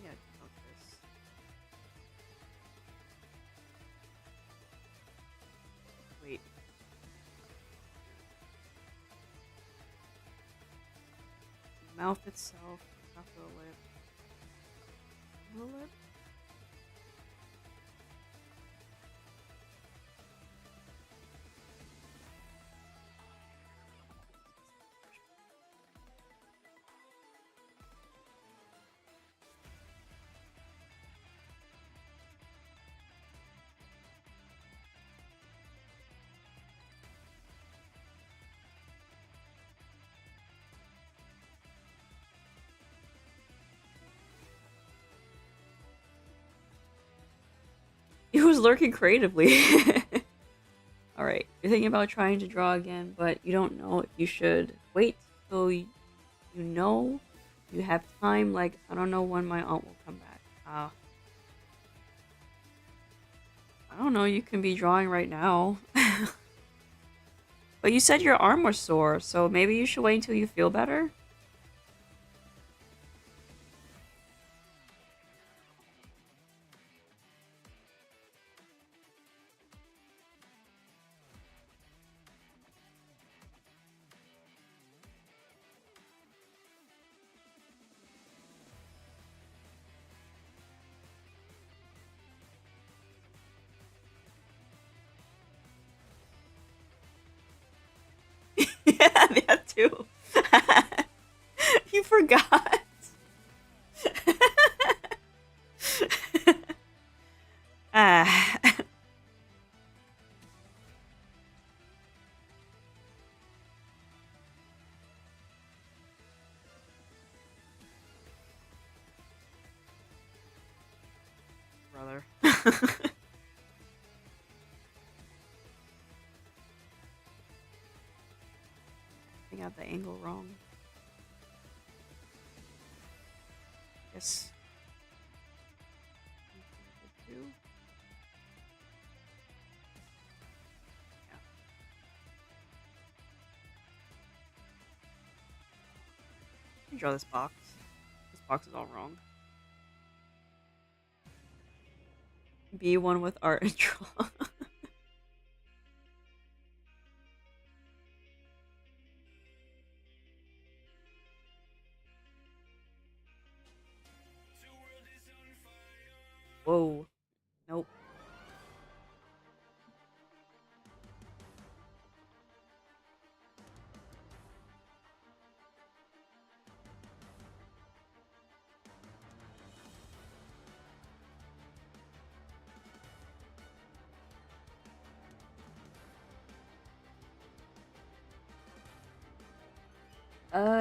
Yeah, about this. Wait. Mouth itself, not the lip. The lip? He was lurking creatively. Alright, you're thinking about trying to draw again, but you don't know if you should wait till you know you have time. Like, I don't know when my aunt will come back. I don't know, you can be drawing right now. But you said your arm was sore, so maybe you should wait until you feel better? Yeah, that too. You forgot. Ah. Brother. I got the angle wrong. Yes. Two. Yeah. Let me draw this box. This box is all wrong. Be one with art and draw. Whoa. Nope.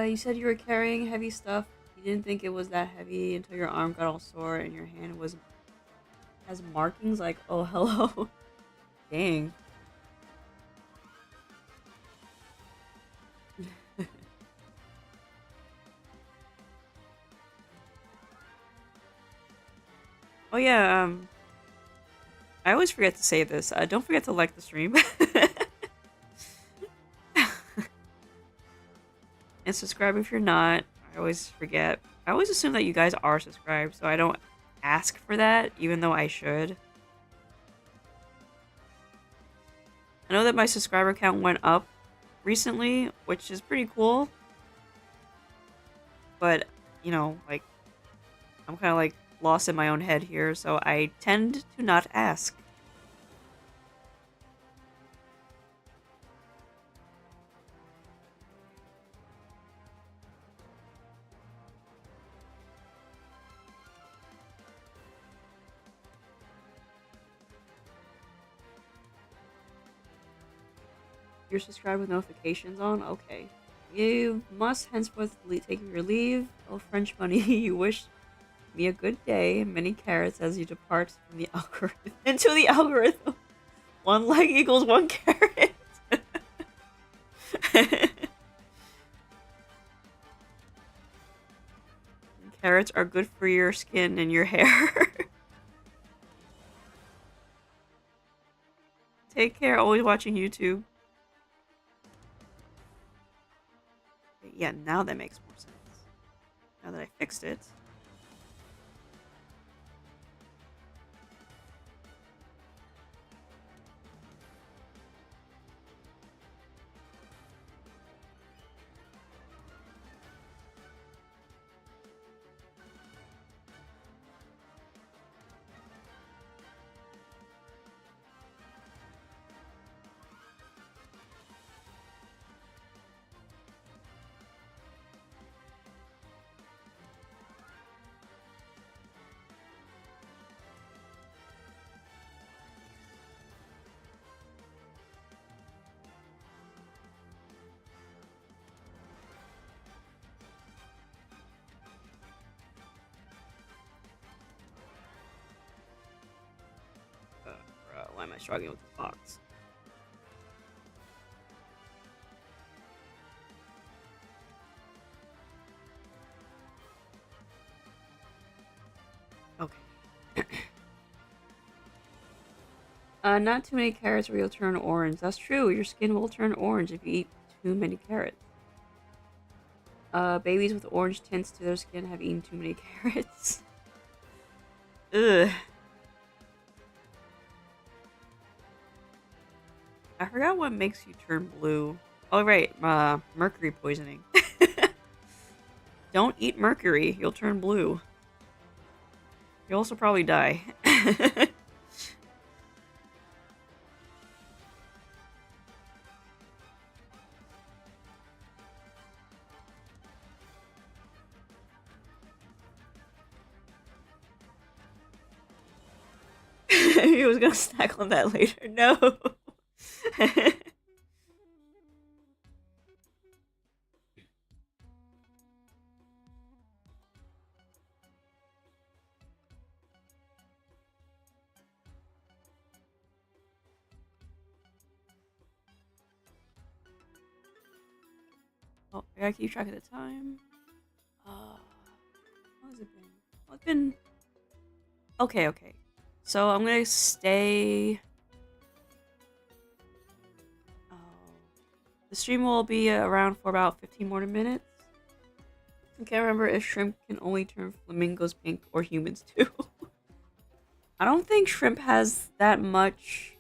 You said you were carrying heavy stuff. You didn't think it was that heavy until your arm got all sore and your hand has markings like, oh, hello. Dang. Oh yeah, I always forget to say this. Don't forget to like the stream. And subscribe if you're not. I always forget. I always assume that you guys are subscribed, so I don't ask for that, even though I should. I know that my subscriber count went up recently, which is pretty cool. But, you know, like, I'm kind of like lost in my own head here, so I tend to not ask. You're subscribed with notifications on? Okay. You must henceforth take your leave. Oh, French money, you wish me a good day. Many carrots as you depart from the algorithm into the algorithm. One leg equals one carrot. Carrots are good for your skin and your hair. Take care. Always watching YouTube. Yeah, now that makes more sense. Now that I fixed it. Why am I struggling with the box? Okay. Not too many carrots or you'll turn orange. That's true. Your skin will turn orange if you eat too many carrots. Babies with orange tints to their skin have eaten too many carrots. Ugh. I forgot what makes you turn blue. Oh, right. Mercury poisoning. Don't eat mercury. You'll turn blue. You'll also probably die. He was gonna snack on that later. No. Oh, I gotta keep track of the time. How has it been? Well, it's been... Okay, okay. So I'm gonna stay... Oh. The stream will be around for about 15 more minutes. I can't remember if shrimp can only turn flamingos pink or humans too. I don't think shrimp has that much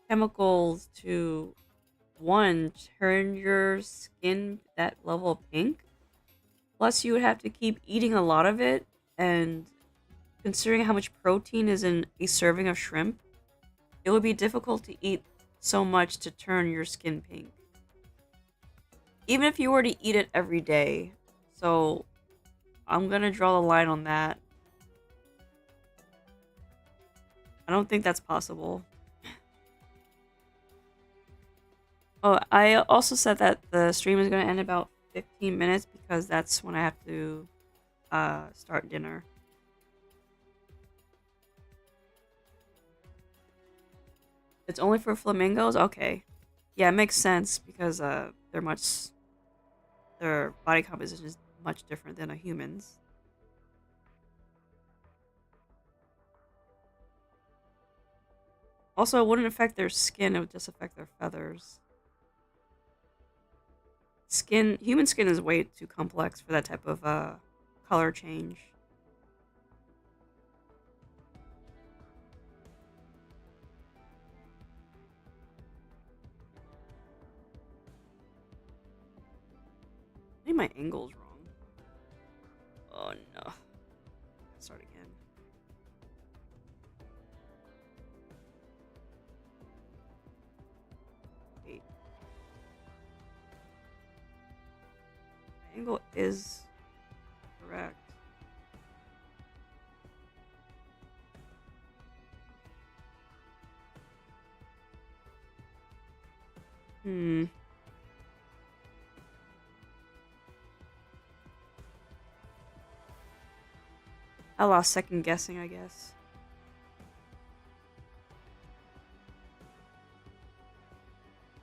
chemicals to, one, turn your skin that level of pink. Plus, you would have to keep eating a lot of it, and considering how much protein is in a serving of shrimp, it would be difficult to eat so much to turn your skin pink. Even if you were to eat it every day. So, I'm gonna draw the line on that. I don't think that's possible. Oh, I also said that the stream is gonna end about 15 minutes because that's when I have to start dinner. It's only for flamingos? Okay. Yeah, it makes sense because their body composition is much different than a human's. Also, it wouldn't affect their skin, it would just affect their feathers. Human skin is way too complex for that type of color change. I think my angle's wrong. Oh no. Start again. Wait. My angle is correct. Hmm. I lost second guessing, I guess.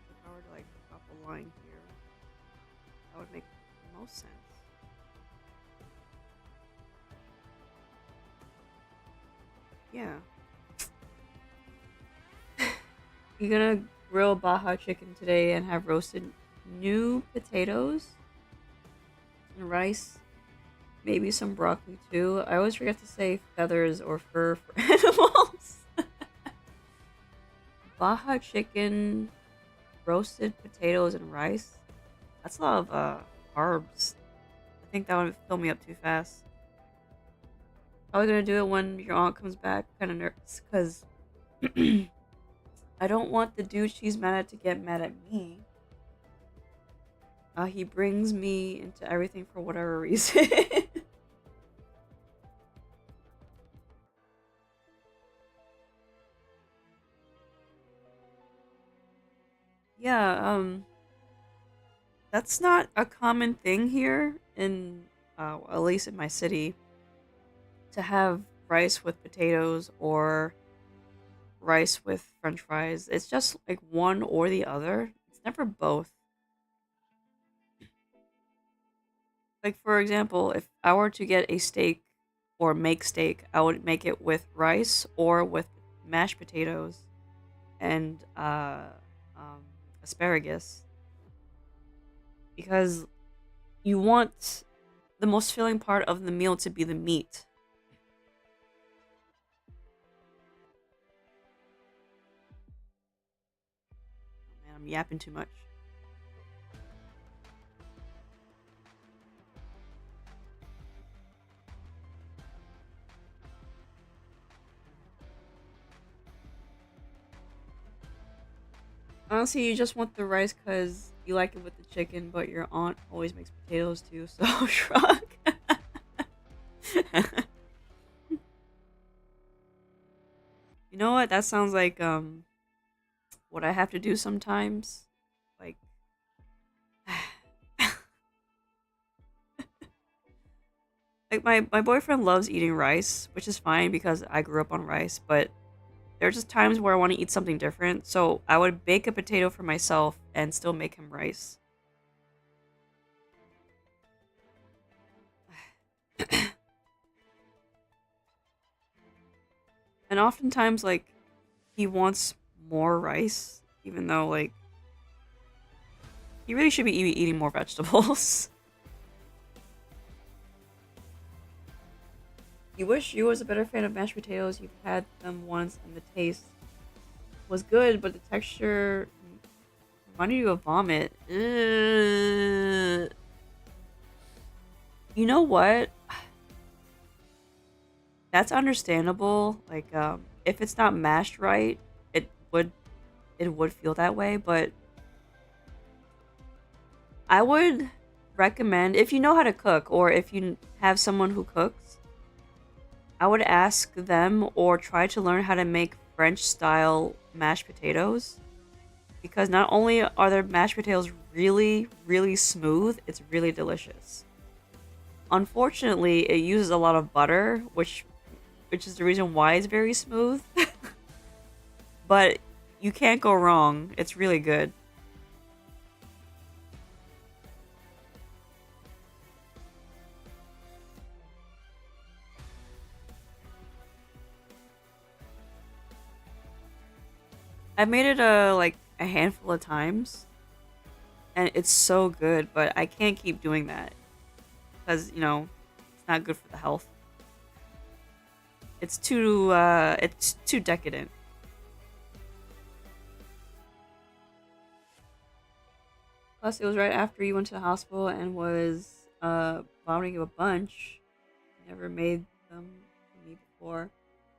If I were to like drop a line here, that would make the most sense. Yeah. You're gonna grill Baja chicken today and have roasted new potatoes and rice. Maybe some broccoli too. I always forget to say feathers or fur for animals. Baja chicken, roasted potatoes, and rice. That's a lot of carbs. I think that would fill me up too fast. Probably gonna do it when your aunt comes back. Kind of nervous because I don't want the dude she's mad at to get mad at me. He brings me into everything for whatever reason. Yeah, that's not a common thing here in, at least in my city, to have rice with potatoes or rice with french fries. It's just like one or the other. It's never both. Like, for example, if I were to get a steak or make steak, I would make it with rice or with mashed potatoes and um, asparagus because you want the most filling part of the meal to be the meat. Oh, man, I'm yapping too much. Honestly, you just want the rice because you like it with the chicken, but your aunt always makes potatoes too, so shrug. You know what? That sounds like what I have to do sometimes. Like like my boyfriend loves eating rice, which is fine because I grew up on rice, but there are just times where I want to eat something different, so I would bake a potato for myself and still make him rice. And oftentimes like he wants more rice even though like he really should be eating more vegetables. You wish you was a better fan of mashed potatoes. You've had them once and the taste was good, but the texture reminded you of vomit. Ugh. You know what? That's understandable. Like, if it's not mashed right, it would it would feel that way. But I would recommend if you know how to cook or if you have someone who cooks, I would ask them or try to learn how to make French style mashed potatoes because not only are their mashed potatoes really, really smooth, it's really delicious. Unfortunately, it uses a lot of butter, which is the reason why it's very smooth. But you can't go wrong. It's really good. I've made it a handful of times, and it's so good. But I can't keep doing that because it's not good for the health. It's too decadent. Plus, it was right after you went to the hospital and was vomiting a bunch. Never made them for me before.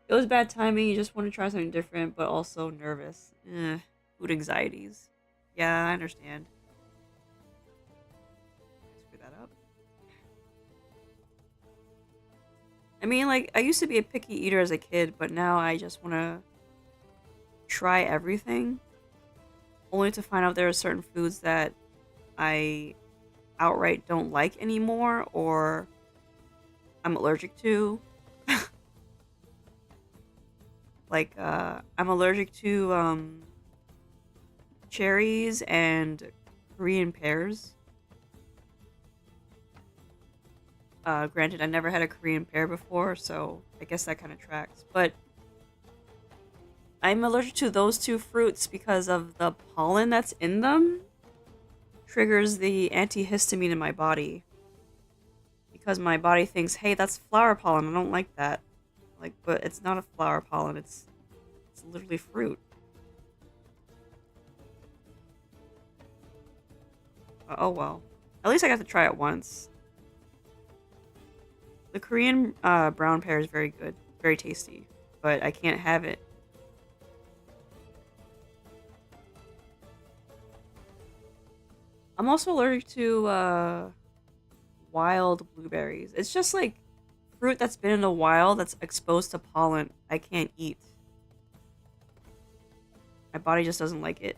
It was bad timing. You just want to try something different, but also nervous. Food anxieties. Yeah, I understand. Screw that up. I mean, like, I used to be a picky eater as a kid, but now I just want to try everything. only to find out there are certain foods that I outright don't like anymore or I'm allergic to. Like, I'm allergic to cherries and Korean pears. Granted, I never had a Korean pear before, so I guess that kind of tracks. But I'm allergic to those two fruits because of the pollen that's in them triggers the antihistamine in my body. Because my body thinks, hey, that's flower pollen, I don't like that. Like, but it's not a flower pollen, it's literally fruit. Oh well. At least I got to try it once. The Korean brown pear is very good, very tasty, but I can't have it. I'm also allergic to wild blueberries. It's just like fruit that's been in the wild that's exposed to pollen. I can't eat. My body just doesn't like it.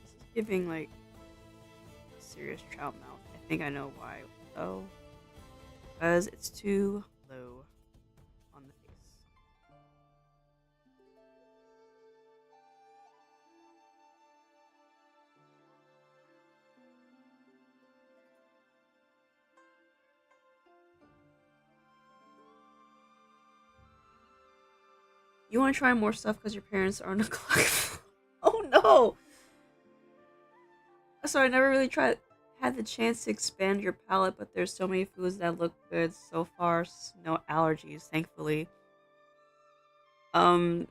This is giving like a serious trout mouth. I think I know why though. Because it's too low on the face. You want to try more stuff because your parents are neglectful. Oh no! So I never really had the chance to expand your palate, but there's so many foods that look good so far. No allergies, thankfully. Um,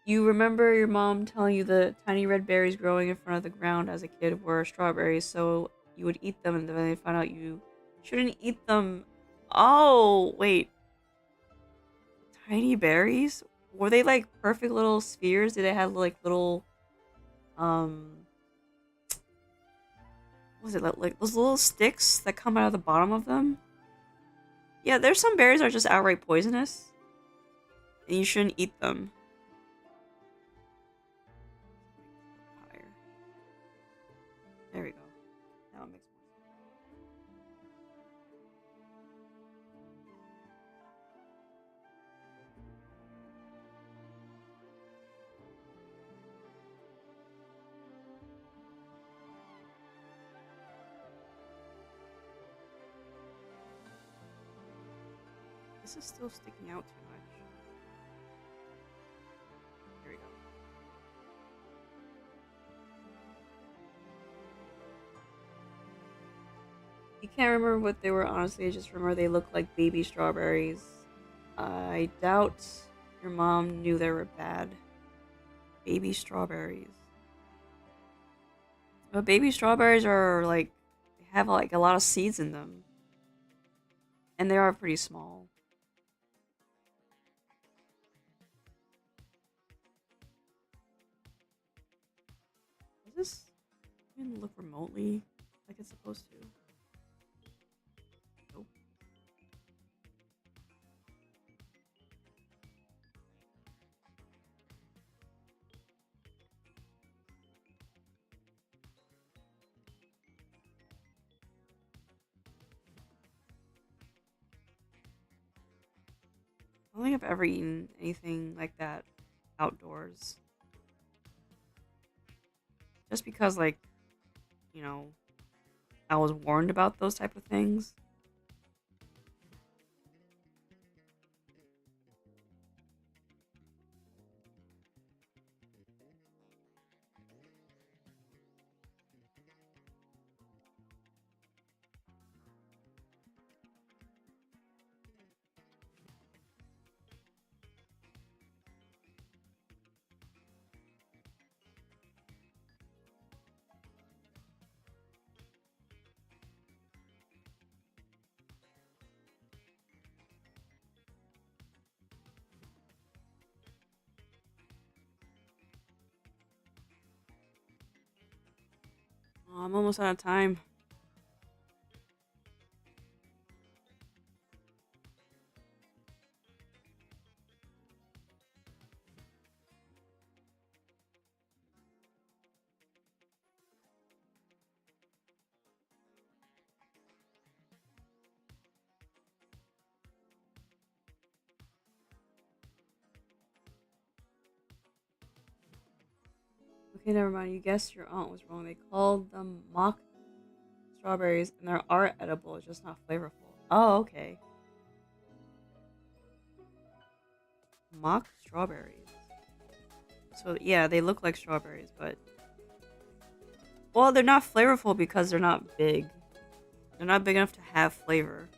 you remember your mom telling you the tiny red berries growing in front of the ground as a kid were strawberries, so you would eat them, and then they found out you shouldn't eat them. Oh, wait. Tiny berries? Were they like perfect little spheres? Did they have like little, um, what was it like those little sticks that come out of the bottom of them? Yeah, there's some berries that are just outright poisonous, and you shouldn't eat them. Higher. There we go. Now it makes more sense. This is still sticking out too much. Here we go. You can't remember what they were, honestly. I just remember they looked like baby strawberries. I doubt your mom knew they were bad. Baby strawberries. But baby strawberries are like, they have like a lot of seeds in them. And they are pretty small. Does this even look remotely like it's supposed to? Nope. I don't think I've ever eaten anything like that outdoors. Just because, like, you know, I was warned about those type of things. Oh, I'm almost out of time. Okay, never mind. You guessed your aunt was wrong. They called them mock strawberries, and they are edible. It's just not flavorful. Oh, okay. Mock strawberries. So yeah, they look like strawberries, but well, they're not flavorful because they're not big. They're not big enough to have flavor.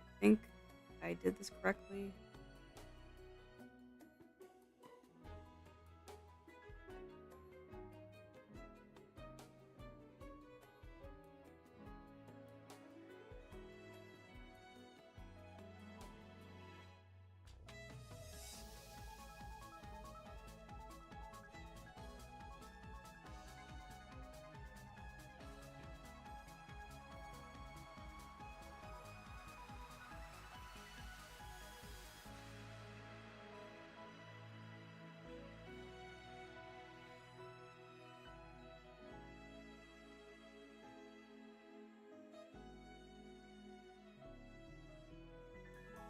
I think I did this correctly.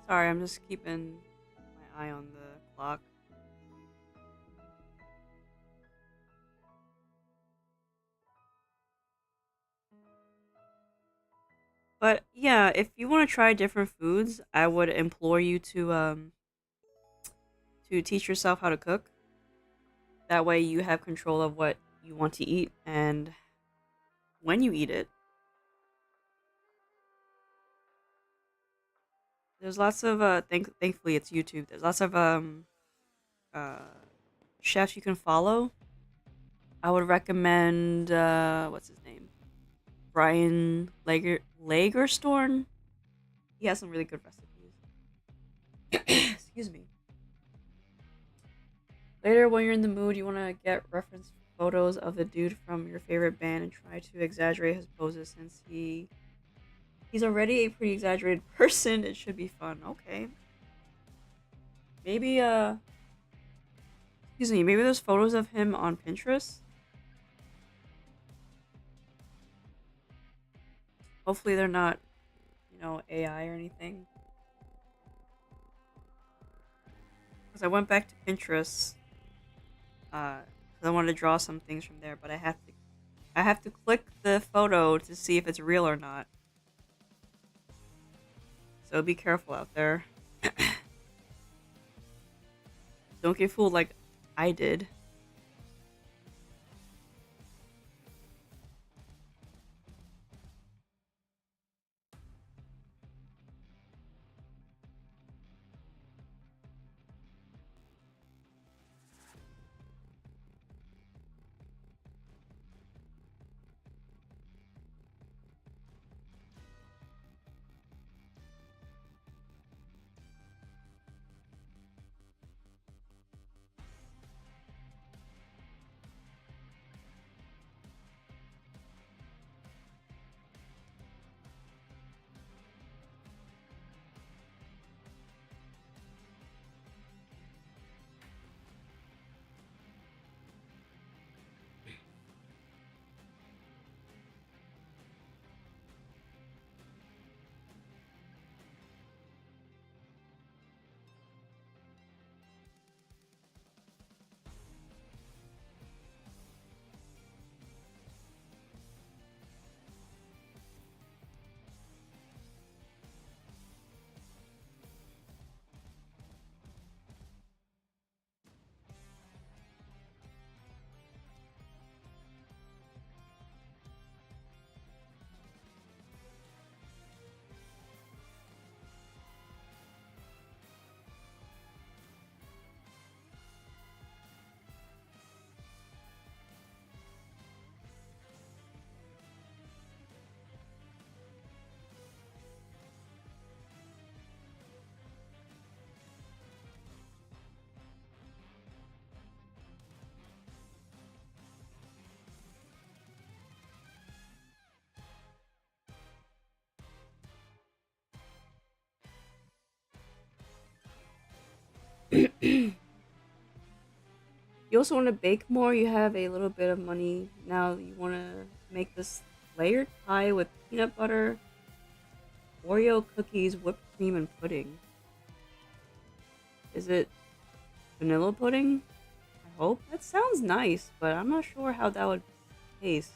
Sorry, I'm just keeping my eye on the clock. But yeah, if you want to try different foods, I would implore you to teach yourself how to cook. That way you have control of what you want to eat and when you eat it. There's lots of thankfully it's YouTube. There's lots of uh chefs you can follow. I would recommend what's his name? Brian Lagerstorn. He has some really good recipes. Excuse me. Later, when you're in the mood, you want to get reference photos of the dude from your favorite band and try to exaggerate his poses since he's already a pretty exaggerated person. It should be fun. Okay. Maybe excuse me, maybe there's photos of him on Pinterest. Hopefully they're not, AI or anything. Cuz I went back to Pinterest 'cause I wanted to draw some things from there, but I have to click the photo to see if it's real or not. So be careful out there. Don't get fooled like I did. You also want to bake more. You have a little bit of money. Now you want to make this layered pie with peanut butter, Oreo cookies, whipped cream, and pudding. Is it vanilla pudding? I hope. That sounds nice, but I'm not sure how that would taste.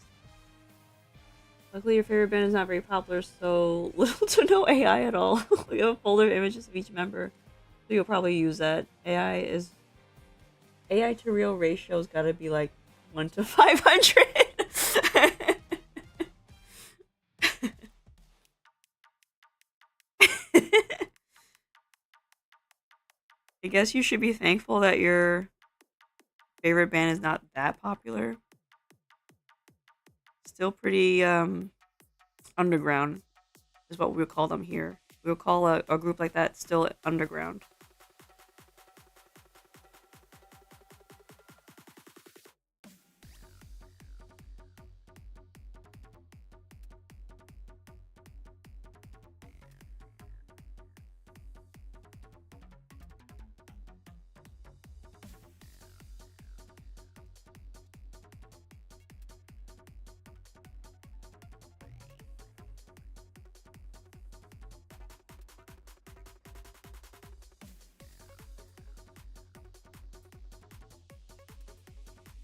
Luckily, your favorite band is not very popular, so little to no AI at all. We have a folder of images of each member, so you'll probably use that. AI to real ratio's gotta be like 1 to 500. I guess you should be thankful that your favorite band is not that popular. Still pretty underground is what we would call them here. We would call a group like that still underground.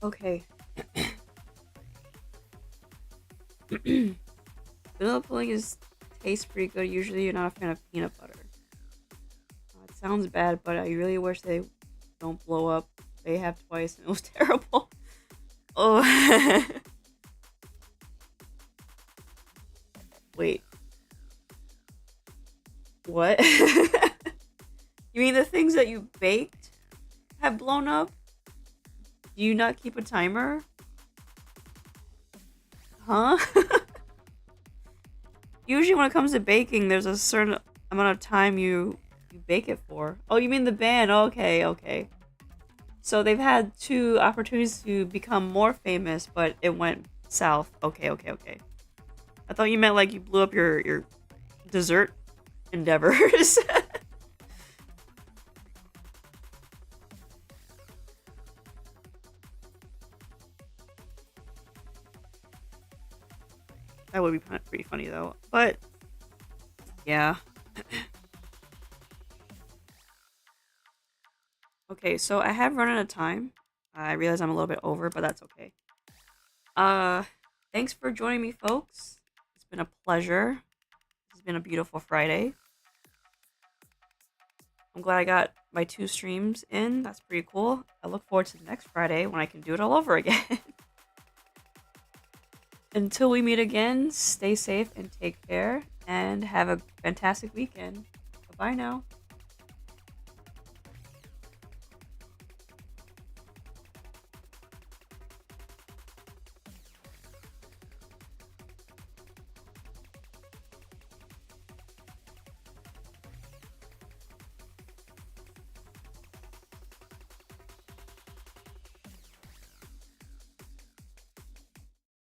Okay. Vanilla pudding tastes pretty good. Usually you're not a fan of peanut butter. It sounds bad, but I really wish they don't blow up. They have twice and it was terrible. Oh. Wait. What? You mean the things that you baked have blown up? Do you not keep a timer? Huh? Usually when it comes to baking, there's a certain amount of time you bake it for. Oh, you mean the band? Okay, okay. So they've had 2 opportunities to become more famous, but it went south. Okay, okay, okay. I thought you meant like you blew up your dessert endeavors. That would be pretty funny though. But yeah. Okay, so I have run out of time. I realize I'm a little bit over, but that's okay. Uh, thanks for joining me, folks. It's been a pleasure. It's been a beautiful Friday. I'm glad I got my 2 streams in. That's pretty cool. I look forward to the next Friday when I can do it all over again. Until we meet again, stay safe and take care, and have a fantastic weekend. Bye-bye now.